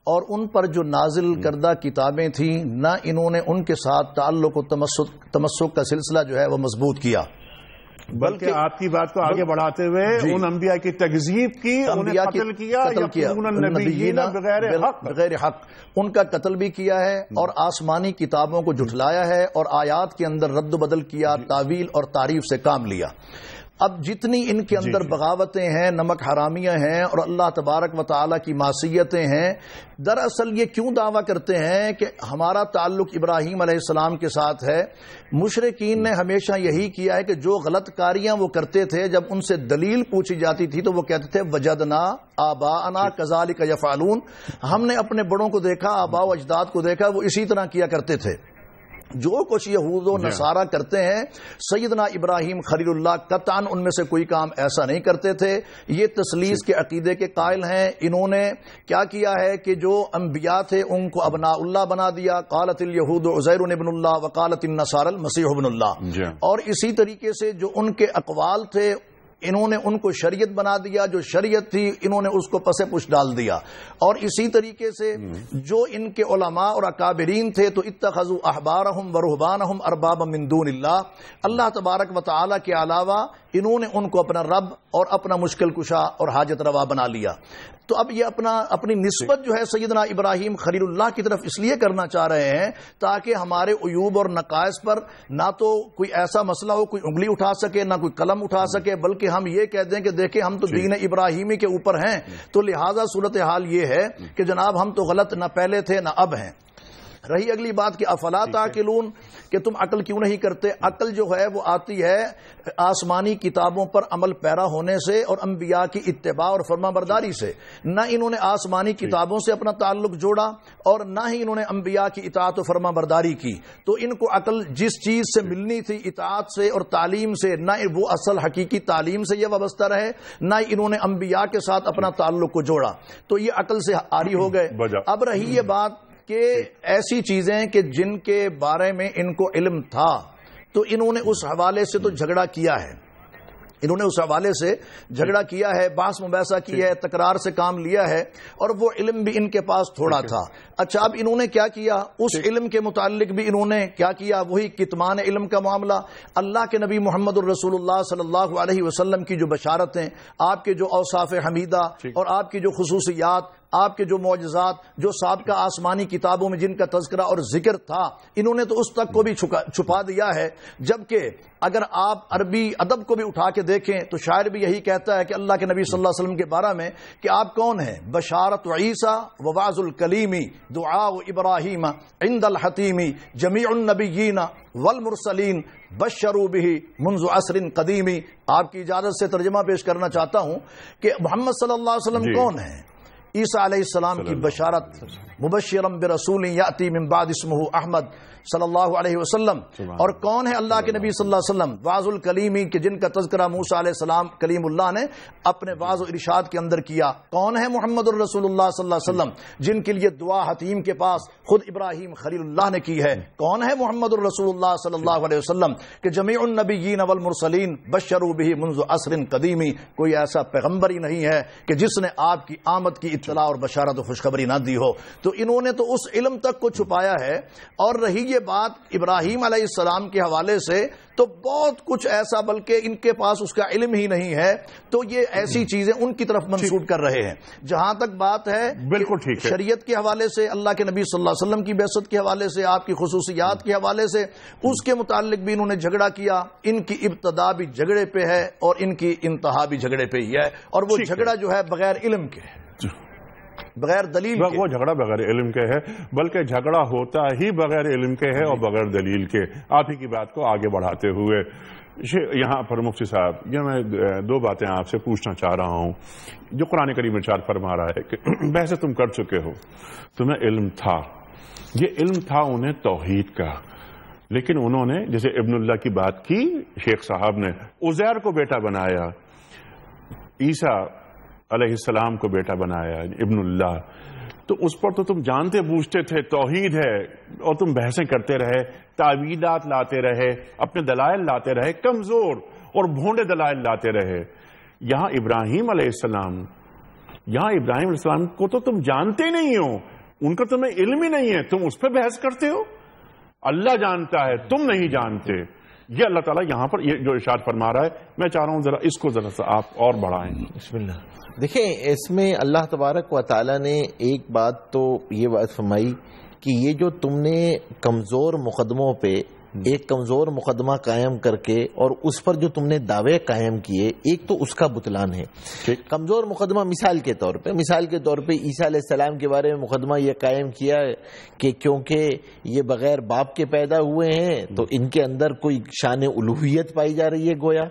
اور ان پر جو نازل کردہ کتابیں تھیں نہ انہوں نے ان کے ساتھ تعلق و تمسک کا سلسلہ جو ہے وہ مضبوط کیا، بلکہ آپ کی بات کو آگے بڑھاتے ہوئے ان انبیاء کی تکذیب کی، انہیں قتل کیا بغیر حق، ان کا قتل بھی کیا ہے اور آسمانی کتابوں کو جھٹلایا ہے اور آیات کے اندر رد و بدل کیا، تعویل اور تعریف سے کام لیا. اب جتنی ان کے اندر بغاوتیں ہیں، نمک حرامیاں ہیں اور اللہ تبارک و تعالیٰ کی معصیتیں ہیں، دراصل یہ کیوں دعویٰ کرتے ہیں کہ ہمارا تعلق ابراہیم علیہ السلام کے ساتھ ہے؟ مشرکین نے ہمیشہ یہی کیا ہے کہ جو غلط کاریاں وہ کرتے تھے جب ان سے دلیل پوچھی جاتی تھی تو وہ کہتے تھے وجدنا آباءنا کذالک یفعلون، ہم نے اپنے بڑوں کو دیکھا، آباء و اجداد کو دیکھا، وہ اسی طرح کیا کرتے تھے. جو کچھ یہود و نصارہ کرتے ہیں سیدنا ابراہیم خلیل اللہ قطعاً ان میں سے کوئی کام ایسا نہیں کرتے تھے. یہ تثلیث کے عقیدے کے قائل ہیں. انہوں نے کیا کیا ہے کہ جو انبیاء تھے ان کو ابناء اللہ بنا دیا، قالت الیہود عزیر ابن اللہ وقالت النصارى المسیح ابن اللہ. اور اسی طریقے سے جو ان کے اقوال تھے انہوں نے ان کو شریعت بنا دیا، جو شریعت تھی انہوں نے اس کو پس پش ڈال دیا. اور اسی طریقے سے جو ان کے علماء اور اکابرین تھے تو اتخذوا احبارہم ورہبانہم اربابا من دون اللہ، اللہ تبارک و تعالی کے علاوہ انہوں نے ان کو اپنا رب اور اپنا مشکل کشا اور حاجت روا بنا لیا. تو اب یہ اپنی نسبت جو ہے سیدنا ابراہیم خلیل اللہ کی طرف اس لیے کرنا چاہ رہے ہیں تاکہ ہمارے عیوب اور نقائص پر نہ تو کوئی ایسا مسئلہ ہو کوئی انگلی اٹھا سکے، نہ کوئی قلم اٹھا سکے، بلکہ ہم یہ کہہ دیں کہ دیکھیں ہم تو دین ابراہیمی کے اوپر ہیں. تو لہٰذا صورتحال یہ ہے کہ جناب ہم تو غلط نہ پہلے تھے نہ اب ہیں. رہی اگلی بات کہ افلا تعقلون، کہ تم عقل کیوں نہیں کرتے. عقل جو ہے وہ آتی ہے آسمانی کتابوں پر عمل پیرا ہونے سے اور انبیاء کی اتباع اور فرما برداری سے. نہ انہوں نے آسمانی کتابوں سے اپنا تعلق جوڑا اور نہ ہی انہوں نے انبیاء کی اطاعت و فرما برداری کی. تو ان کو عقل جس چیز سے ملنی تھی اطاعت سے اور تعلیم سے، نہ وہ اصل حقیقی تعلیم سے یہ وابستہ رہے، نہ انہوں نے انبیاء کے ساتھ اپنا تعلق کو جوڑا. تو یہ عقل سے عاری ہو گئے. اب رہی یہ بات کہ ایسی چیزیں کہ جن کے بارے میں ان کو علم تھا تو انہوں نے اس حوالے سے تو جھگڑا کیا ہے، انہوں نے اس حوالے سے جھگڑا کیا ہے، بحث مباحثہ کی ہے، تکرار سے کام لیا ہے، اور وہ علم بھی ان کے پاس تھوڑا تھا. اچھا اب انہوں نے کیا کیا، اس علم کے متعلق بھی انہوں نے کیا کیا، وہی کتمان علم کا معاملہ. اللہ کے نبی محمد الرسول اللہ صلی اللہ علیہ وسلم کی جو بشارتیں، آپ کے جو اوصاف حمیدہ اور آپ کی جو خصوصیات، آپ کے جو معجزات، جو سابقہ آسمانی کتابوں میں جن کا تذکرہ اور ذکر تھا، انہوں نے تو اس تک کو بھی چھپا دیا ہے. جبکہ اگر آپ عربی ادب کو بھی اٹھا کے دیکھیں تو شاعر بھی یہی کہتا ہے کہ اللہ کے نبی صلی اللہ علیہ وسلم کے بارے میں کہ آپ کون ہیں، بشارت عیسیٰ و وعظ الکلیمی دعاء ابراہیم عند الحتیمی جمیع النبیین والمرسلین بشروا بہ منذ عصر قدیمی. آپ کی اجازت سے ترجمہ پیش کرنا چاہتا ہوں کہ محمد صلی اللہ علیہ وسلم کون ہیں. عیسیٰ علیہ السلام کی بشارت، مبشرا برسول یأتی من بعد اسمہ احمد صلی اللہ علیہ وسلم. اور کون ہے اللہ کے نبی صلی اللہ علیہ وسلم، واعظ الکلیمی، کہ جن کا تذکرہ موسیٰ علیہ السلام کلیم اللہ نے اپنے واعظ و ارشاد کے اندر کیا. کون ہے محمد الرسول اللہ صلی اللہ علیہ وسلم، جن کے لیے دعا حتیم کے پاس خود ابراہیم خلیل اللہ نے کی ہے. کون ہے محمد الرسول اللہ صلی اللہ علیہ وسلم کہ جمیع النبیین والمرسلین بشروا بہ منذ عصر قدیمی. کوئی ایسا پیغمبر ہی نہیں ہے کہ جس نے آپ کی آمد کی اطلاع اور بشارت و خوشخبری نہ دی ہو. تو انہوں نے تو اس علم تک کو چھپایا ہے. اور رہی یہ بات ابراہیم علیہ السلام کے حوالے سے تو بہت کچھ ایسا، بلکہ ان کے پاس اس کا علم ہی نہیں ہے، تو یہ ایسی چیزیں ان کی طرف منسوب کر رہے ہیں. جہاں تک بات ہے بالکل ٹھیک ہے، شریعت کے حوالے سے، اللہ کے نبی صلی اللہ علیہ وسلم کی بعثت کے حوالے سے، آپ کی خصوصیات کے حوالے سے، اس کے متعلق بھی انہوں نے جھگڑا کیا. ان کی ابتدا بھی جھگڑے پہ ہے اور ان کی انتہا بھی جھگڑے پہ ہی ہے. اور وہ جھگڑا جو ہے بغیر علم کے ہے، بغیر دلیل کے. وہ جھگڑا بغیر علم کے ہے، بلکہ جھگڑا ہوتا ہی بغیر علم کے ہے اور بغیر دلیل کے. آپ ہی کی بات کو آگے بڑھاتے ہوئے یہاں پر مفتی صاحب یہ میں دو باتیں آپ سے پوچھنا چاہ رہا ہوں. جو قرآن کریم ارشاد فرما رہا ہے کہ بحث تم کر چکے ہو، تمہیں علم تھا، یہ علم تھا انہیں توحید کا، لیکن انہوں نے جیسے ابن اللہ کی بات کی، شیخ صاحب نے عزیر کو بیٹا بنایا، عیسیٰ علیہ السلام کو بیٹا بنایا ابن اللہ. تو اس پر تو تم جانتے بوجھتے تھے توحید ہے، اور تم بحثیں کرتے رہے، تعویلات لاتے رہے، اپنے دلائل لاتے رہے، کمزور اور بھونڈے دلائل لاتے رہے. یہاں ابراہیم علیہ السلام کو تو تم جانتے نہیں ہو، ان کا تمہیں علم ہی نہیں ہے، تم اس پہ بحث کرتے ہو. اللہ جانتا ہے، تم نہیں جانتے. یہ اللہ تعالیٰ یہاں پر یہ جو ارشاد فرما رہا ہے، میں چاہ رہا ہوں ذرا اس کو ذرا سا آپ اور بڑھائیں. بسم اللہ. دیکھیں اس میں اللہ تبارک و تعالیٰ نے ایک بات تو یہ بات فرمائی کہ یہ جو تم نے کمزور مقدموں پہ ایک کمزور مقدمہ قائم کر کے اور اس پر جو تم نے دعوے قائم کیے، ایک تو اس کا بطلان ہے. کمزور مقدمہ مثال کے طور پہ عیسیٰ علیہ السلام کے بارے میں مقدمہ یہ قائم کیا کہ کیونکہ یہ بغیر باپ کے پیدا ہوئے ہیں تو ان کے اندر کوئی شان الوہیت پائی جا رہی ہے گویا.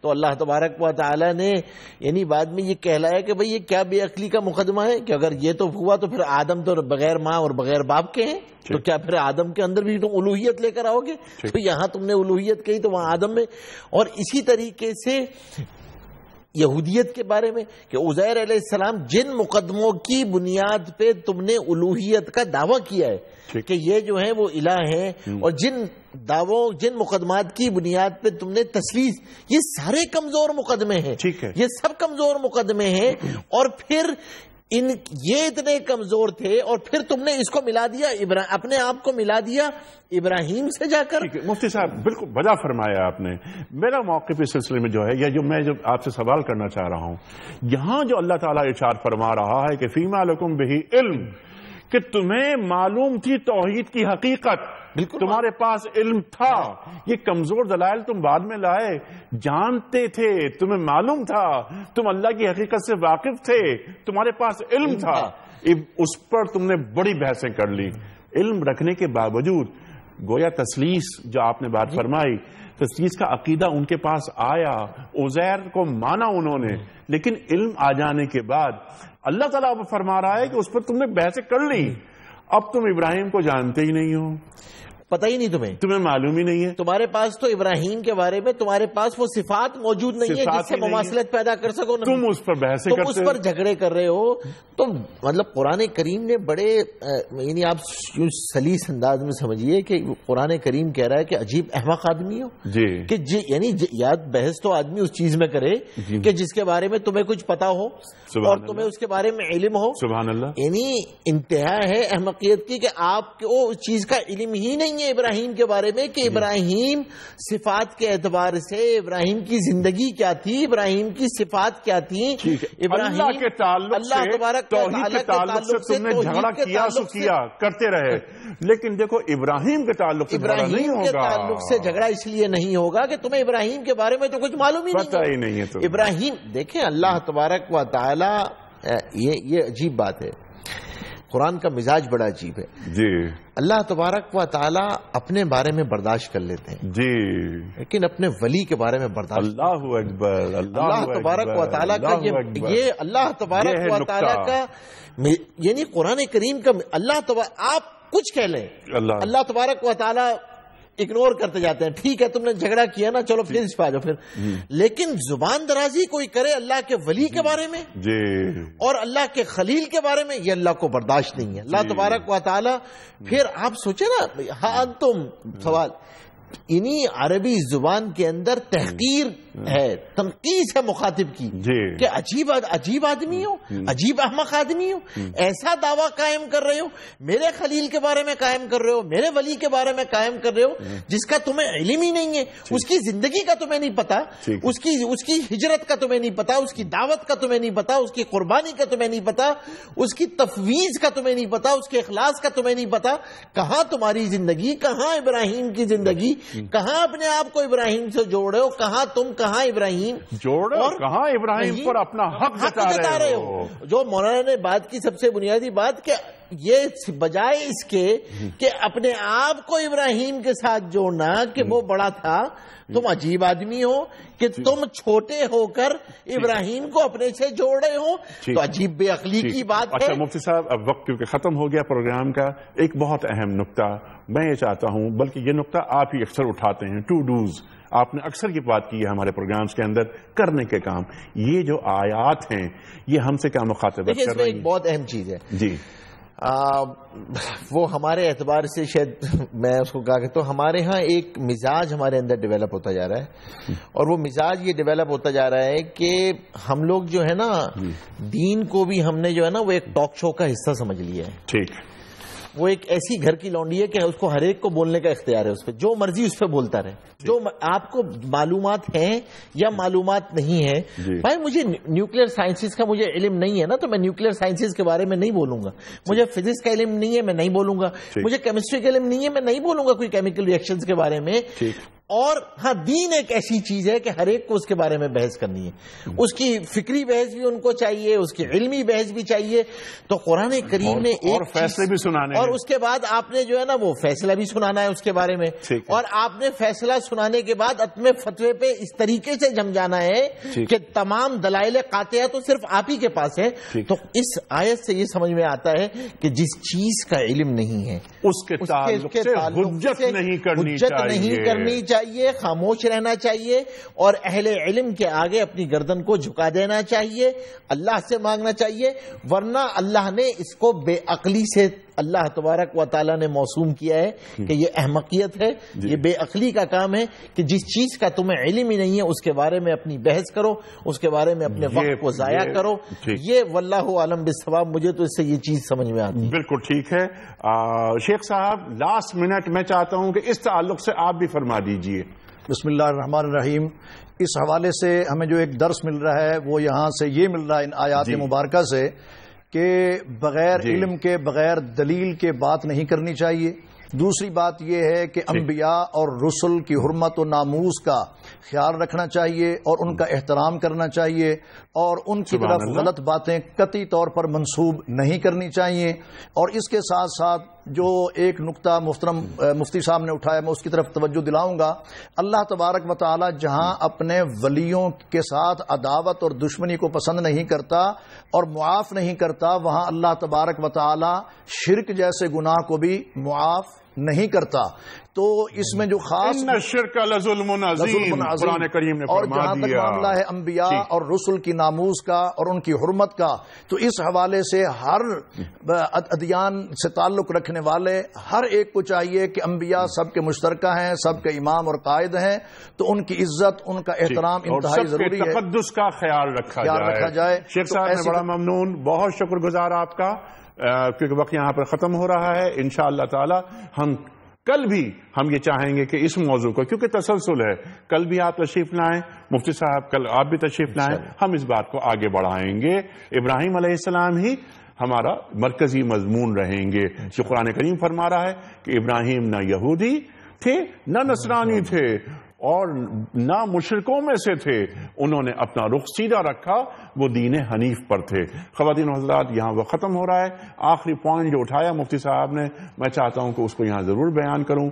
تو اللہ تبارک و تعالیٰ نے یعنی بعد میں یہ کہلایا کہ بھئی یہ کیا بے عقلی کا مقدمہ ہے کہ اگر یہ تو ہوا تو پھر آدم تو بغیر ماں اور بغیر باپ کے ہیں، تو کیا پھر آدم کے اندر بھی تم الوہیت لے کر آؤ گے؟ تو یہاں تم نے الوہیت کہی تو وہاں آدم میں. اور اسی طریقے سے یہودیت کے بارے میں کہ عزیر علیہ السلام جن مقدموں کی بنیاد پہ تم نے الوہیت کا دعویٰ کیا ہے کہ یہ جو ہیں وہ الہ ہیں، اور جن مقدمات کی بنیاد پہ تم نے تثلیث، یہ سارے کمزور مقدمے ہیں، یہ سب کمزور مقدمے ہیں، اور پھر یہ اتنے کمزور تھے، اور پھر تم نے اس کو ملا دیا، اپنے آپ کو ملا دیا ابراہیم سے جا کر۔ مفتی صاحب بالکل بجا فرمایا آپ نے۔ میرا موقف اس سلسلے میں جو ہے، یا جو میں آپ سے سوال کرنا چاہ رہا ہوں، یہاں جو اللہ تعالیٰ ارشاد فرما رہا ہے کہ فیما لکم بہ علم، کہ تمہیں معلوم تھی توحید کی حقیقت، تمہارے پاس علم تھا، یہ کمزور دلائل تم بعد میں لائے، جانتے تھے، تمہیں معلوم تھا، تم اللہ کی حقیقت سے واقف تھے، تمہارے پاس علم تھا، اس پر تم نے بڑی بحثیں کر لی۔ علم رکھنے کے باوجود گویا تثلیث جو آپ نے بات فرمائی، تثلیث کا عقیدہ ان کے پاس آیا، عزیر کو مانا انہوں نے، لیکن علم آ جانے کے بعد اللہ تعالیٰ اب فرما رہا ہے کہ اس پر تم نے بحثیں کر لی، اب تم ابراہیم کو جانتے ہی نہیں ہو، پتہ ہی نہیں تمہیں معلوم ہی نہیں ہے، تمہارے پاس تو ابراہیم کے بارے میں تمہارے پاس وہ صفات موجود نہیں ہے جس سے مماثلت پیدا کر سکو، تم اس پر بحثیں کرتے ہو، تم اس پر جھگڑے کر رہے ہو۔ تو مطلب قرآن کریم نے بڑے، یعنی آپ یوں سلیس انداز میں سمجھیے کہ قرآن کریم کہہ رہا ہے کہ عجیب احمق آدمی ہو، کہ یعنی یاد بحث تو آدمی اس چیز میں کرے کہ جس کے بارے میں تمہیں کچھ پتا ہو اور تمہیں اس کے بارے میں علم ہو، سبحان اللہ، یعنی انتہا ہے احمقیت کی کہ آپ کو اس چیز کا علم ہی نہیں ہے ابراہیم کے بارے میں، کہ ابراہیم صفات کے اعتبار سے ابراہیم کی زندگی کیا تھی، ابراہیم کی صفات کیا تھی، ابراہیم اللہ کے تعلق سے، توحید کے تعلق سے تم نے جھگڑا کیا کرتے رہے، لیکن دیکھو ابراہیم کے تعلق سے ابراہیم کے تعلق سے جھگڑا اس لیے نہیں ہوگا کہ تمہیں ابراہیم کے بارے میں تو کچھ معلوم ہی نہیں ہے۔ ابراہیم دیکھیں اللہ تبارک و تعالی، یہ عجیب بات ہے، قرآن کا مزاج بڑا عجیب ہے جی۔ اللہ تبارک و تعالی اپنے بارے میں برداشت کر لیتے ہیں جی، لیکن اپنے ولی کے بارے میں برداشت، اللہ اکبر، اللہ تبارک و تعالی کا یہ اللہ تبارک و تعالی کا، یعنی قرآن کریم کا اللہ آپ کچھ کہہ لیں، اللہ تبارک و تعالی اگنور کرتے جاتے ہیں، ٹھیک ہے تم نے جھگڑا کیا نا، چلو پھر اس پہ آ جاؤ، پھر لیکن زبان درازی کوئی کرے اللہ کے ولی کے بارے میں اور اللہ کے خلیل کے بارے میں، یہ اللہ کو برداشت نہیں ہے۔ اللہ تبارک و تعالی، پھر آپ سوچیں نا، ہاں تم سوال، انہی عربی زبان کے اندر تحقیر ہے، تنقیص ہے مخاطب کی کہ عجیب آدمی ہو، عجیب احمق آدمی ہو، ایسا دعویٰ قائم کر رہے ہو، میرے خلیل کے بارے میں قائم کر رہے ہو، میرے ولی کے بارے میں قائم کر رہے ہو، جس کا تمہیں علم ہی نہیں ہے، اس کی زندگی کا تمہیں نہیں پتا، اس کی ہجرت کا تمہیں نہیں پتا، اس کی دعوت کا تمہیں نہیں پتا، اس کی قربانی کا تمہیں نہیں پتا، اس کی تفویض کا تمہیں نہیں پتا، اس کے اخلاص کا تمہیں نہیں پتا، کہاں تمہاری زندگی، کہاں ابراہیم کی زندگی، کہاں اپنے آپ کو ابراہیم سے جوڑے ہو، کہاں تم، کہاں ابراہیم جوڑے اور کہاں ابراہیم پر اپنا حق جتا رہے ہو۔ جو مولانا نے بات کی سب سے بنیادی بات کہ یہ بجائے اس کے کہ اپنے آپ کو ابراہیم کے ساتھ جوڑنا کہ وہ بڑا تھا، تم عجیب آدمی ہو کہ تم چھوٹے ہو کر ابراہیم کو اپنے سے جوڑ رہے ہو، تو عجیب بے عقلی کی بات ہے۔ اچھا مفتی صاحب، اب وقت کیونکہ ختم ہو گیا پروگرام کا، ایک بہت اہم نقطہ میں یہ چاہتا ہوں، بلکہ یہ نقطہ آپ ہی اکثر اٹھاتے ہیں، ٹو ڈوز، آپ نے اکثر کی بات کی ہے ہمارے پروگرامز کے اندر، کرنے کے کام، یہ جو آیات ہیں یہ ہم سے کیا مخاطبت کر رہی ہیں؟ اس میں ایک بہت اہم چیز ہے جی، وہ ہمارے اعتبار سے شاید میں اس کو کہا کہ تو ہمارے ہاں ایک مزاج ہمارے اندر ڈیولپ ہوتا جا رہا ہے، اور وہ مزاج یہ ڈیولپ ہوتا جا رہا ہے کہ ہم لوگ جو ہے نا دین کو بھی ہم نے جو ہے نا وہ ایک ٹاک شو کا حصہ سمجھ لیا ہے۔ ٹھیک، وہ ایک ایسی گھر کی لونڈی ہے کہ اس کو ہر ایک کو بولنے کا اختیار ہے، اس پہ جو مرضی اس پہ بولتا رہے، جو آپ کو معلومات ہیں یا معلومات نہیں ہے۔ بھائی مجھے نیوکلیئر سائنسز کا مجھے علم نہیں ہے نا، تو میں نیوکلیئر سائنسز کے بارے میں نہیں بولوں گا، مجھے فزکس کا علم نہیں ہے میں نہیں بولوں گا، مجھے کیمسٹری کا علم نہیں ہے میں نہیں بولوں گا کوئی کیمیکل ریئیکشنز کے بارے میں۔ اور ہاں دین ایک ایسی چیز ہے کہ ہر ایک کو اس کے بارے میں بحث کرنی ہے، اس کی فکری بحث بھی ان کو چاہیے، اس کی علمی بحث بھی چاہیے۔ تو قرآن کریم نے اور فیصلے بھی سنانے، اور اس کے بعد آپ نے جو ہے نا وہ فیصلہ بھی سنانا ہے اس کے بارے میں، اور آپ نے فیصلہ سنانے کے بعد اپنے فتوے پہ اس طریقے سے جم جانا ہے کہ تمام دلائل قاطعہ تو صرف آپ ہی کے پاس ہے۔ تو اس آیت سے یہ سمجھ میں آتا ہے کہ جس چیز کا علم نہیں ہے اس کے تعلق سے حجت نہیں کرنی چاہیے، چاہیے، خاموش رہنا چاہیے اور اہل علم کے آگے اپنی گردن کو جھکا دینا چاہیے، اللہ سے مانگنا چاہیے، ورنہ اللہ نے اس کو بے عقلی سے اللہ تبارک و تعالیٰ نے موسوم کیا ہے کہ یہ احمقیت ہے، یہ بے عقلی کا کام ہے کہ جس چیز کا تمہیں علم ہی نہیں ہے اس کے بارے میں اپنی بحث کرو، اس کے بارے میں اپنے وقت کو ضائع کرو۔ یہ واللہ عالم بالصواب، مجھے تو اس سے یہ چیز سمجھ میں آتی ہے۔ بالکل ٹھیک ہے۔ شیخ صاحب لاسٹ منٹ میں چاہتا ہوں کہ اس تعلق سے آپ بھی فرما دیجئے۔ بسم اللہ الرحمن الرحیم۔ اس حوالے سے ہمیں جو ایک درس مل رہا ہے وہ یہاں سے یہ مل رہا ہے ان آیات مبارکہ سے کہ بغیر علم کے، بغیر دلیل کے بات نہیں کرنی چاہیے۔ دوسری بات یہ ہے کہ انبیاء اور رسل کی حرمت و ناموس کا خیال رکھنا چاہیے اور ان کا احترام کرنا چاہیے اور ان کی طرف غلط باتیں قطعی طور پر منسوب نہیں کرنی چاہیے۔ اور اس کے ساتھ ساتھ جو ایک نقطہ محترم مفتی صاحب نے اٹھایا میں اس کی طرف توجہ دلاؤں گا۔ اللہ تبارک و تعالی جہاں اپنے ولیوں کے ساتھ عداوت اور دشمنی کو پسند نہیں کرتا اور معاف نہیں کرتا، وہاں اللہ تبارک و تعالی شرک جیسے گناہ کو بھی معاف نہیں کرتا۔ تو اس میں جو خاص ان الشرک لظلم عظیم قرآن کریم نے اور فرما جہاں تک دیا معاملہ ہے انبیاء اور رسل کی ناموس کا اور ان کی حرمت کا، تو اس حوالے سے ہر ادیان سے تعلق رکھنے والے ہر ایک کو چاہیے کہ انبیاء سب کے مشترکہ ہیں، سب کے امام اور قائد ہیں، تو ان کی عزت، ان کا احترام انتہائی ضروری ہے، تقدس کا خیال رکھا جائے۔ شیخ صاحب میں بڑا ممنون، بہت شکر گزار آپ کا، کیونکہ وقت یہاں پر ختم ہو رہا ہے۔ انشاءاللہ تعالی کل بھی ہم یہ چاہیں گے کہ اس موضوع کو، کیونکہ تسلسل ہے، کل بھی آپ تشریف لائیں، مفتی صاحب کل آپ بھی تشریف لائیں، ہم اس بات کو آگے بڑھائیں گے۔ ابراہیم علیہ السلام ہی ہمارا مرکزی مضمون رہیں گے، جو قرآن کریم فرما رہا ہے کہ ابراہیم نہ یہودی تھے نہ نصرانی تھے اور نہ مشرکوں میں سے تھے، انہوں نے اپنا رخ سیدھا رکھا، وہ دین حنیف پر تھے۔ خواتین و حضرات یہاں وہ ختم ہو رہا ہے۔ آخری پوائنٹ جو اٹھایا مفتی صاحب نے، میں چاہتا ہوں کہ اس کو یہاں ضرور بیان کروں۔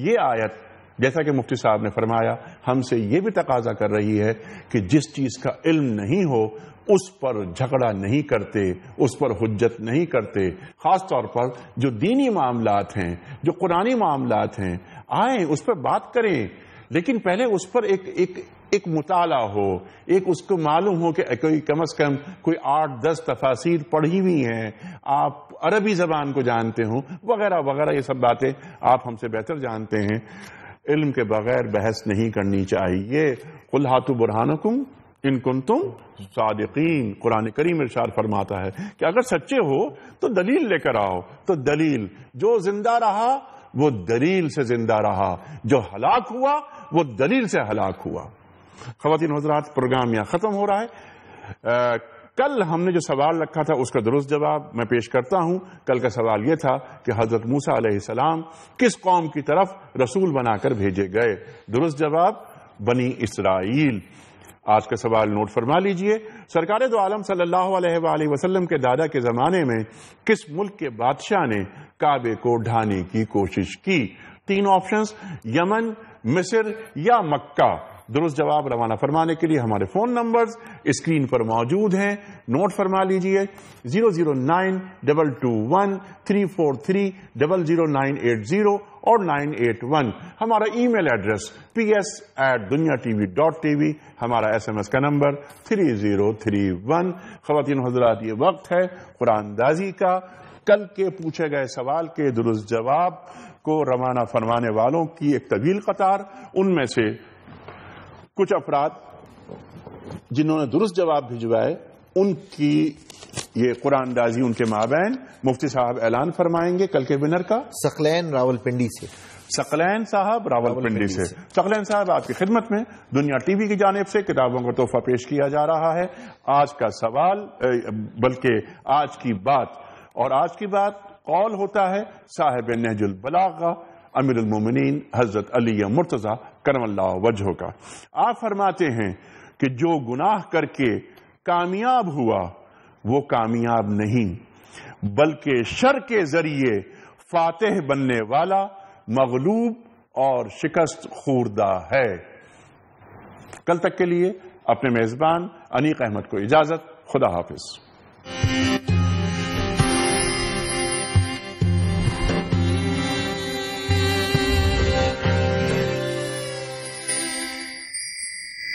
یہ آیت جیسا کہ مفتی صاحب نے فرمایا ہم سے یہ بھی تقاضا کر رہی ہے کہ جس چیز کا علم نہیں ہو اس پر جھگڑا نہیں کرتے، اس پر حجت نہیں کرتے، خاص طور پر جو دینی معاملات ہیں، جو قرآنی معاملات ہیں، آئیں اس پر بات کریں، لیکن پہلے اس پر ایک مطالعہ ہو، ایک اس کو معلوم ہو کہ کوئی کم از کم کوئی 8-10 تفاسیر پڑھی ہوئی ہیں، آپ عربی زبان کو جانتے ہوں وغیرہ وغیرہ، یہ سب باتیں آپ ہم سے بہتر جانتے ہیں۔ علم کے بغیر بحث نہیں کرنی چاہیے۔ قل ہاتوا برہانکم ان کنتم صادقین، قرآن کریم ارشاد فرماتا ہے کہ اگر سچے ہو تو دلیل لے کر آؤ، تو دلیل جو زندہ رہا وہ دلیل سے زندہ رہا، جو ہلاک ہوا وہ دلیل سے ہلاک ہوا۔ خواتین حضرات پروگرام یہاں ختم ہو رہا ہے۔ کل ہم نے جو سوال رکھا تھا اس کا درست جواب میں پیش کرتا ہوں۔ کل کا سوال یہ تھا کہ حضرت موسیٰ علیہ السلام کس قوم کی طرف رسول بنا کر بھیجے گئے؟ درست جواب بنی اسرائیل۔ آج کا سوال نوٹ فرما لیجئے۔ سرکار دو عالم صلی اللہ علیہ وآلہ وسلم کے دادا کے زمانے میں کس ملک کے بادشاہ نے کعبے کو ڈھانے کی کوشش کی؟ 3 آپشنز، یمن، مصر یا مکہ۔ درست جواب روانہ فرمانے کے لیے ہمارے فون نمبرز اسکرین پر موجود ہیں، نوٹ فرما لیجئے۔ 009-221-343-00980 اور 981۔ ہمارا ای میل ایڈریس ps@dunyatv.tv، ہمارا SMS کا نمبر 3031۔ خواتین حضرات یہ وقت ہے قرآن دازی کا۔ کل کے پوچھے گئے سوال کے درست جواب کو روانہ فرمانے والوں کی ایک طویل قطار، ان میں سے کچھ افراد جنہوں نے درست جواب بھجوائے ان کی یہ قرآن دازی ان کے مابین مفتی صاحب اعلان فرمائیں گے کل کے ونر کا۔ ثقلین راولپنڈی سے، ثقلین صاحب راولپنڈی سے۔ ثقلین صاحب آپ کی خدمت میں دنیا ٹی وی کی جانب سے کتابوں کا تحفہ پیش کیا جا رہا ہے۔ آج کا سوال بلکہ آج کی بات، اور آج کی بات قول ہوتا ہے صاحب نہج البلاغہ امیر المومنین حضرت علی مرتضی کرم اللہ وجہہ کا۔ آپ فرماتے ہیں کہ جو گناہ کر کے کامیاب ہوا وہ کامیاب نہیں، بلکہ شر کے ذریعے فاتح بننے والا مغلوب اور شکست خوردہ ہے۔ کل تک کے لیے اپنے میزبان انیق احمد کو اجازت، خدا حافظ۔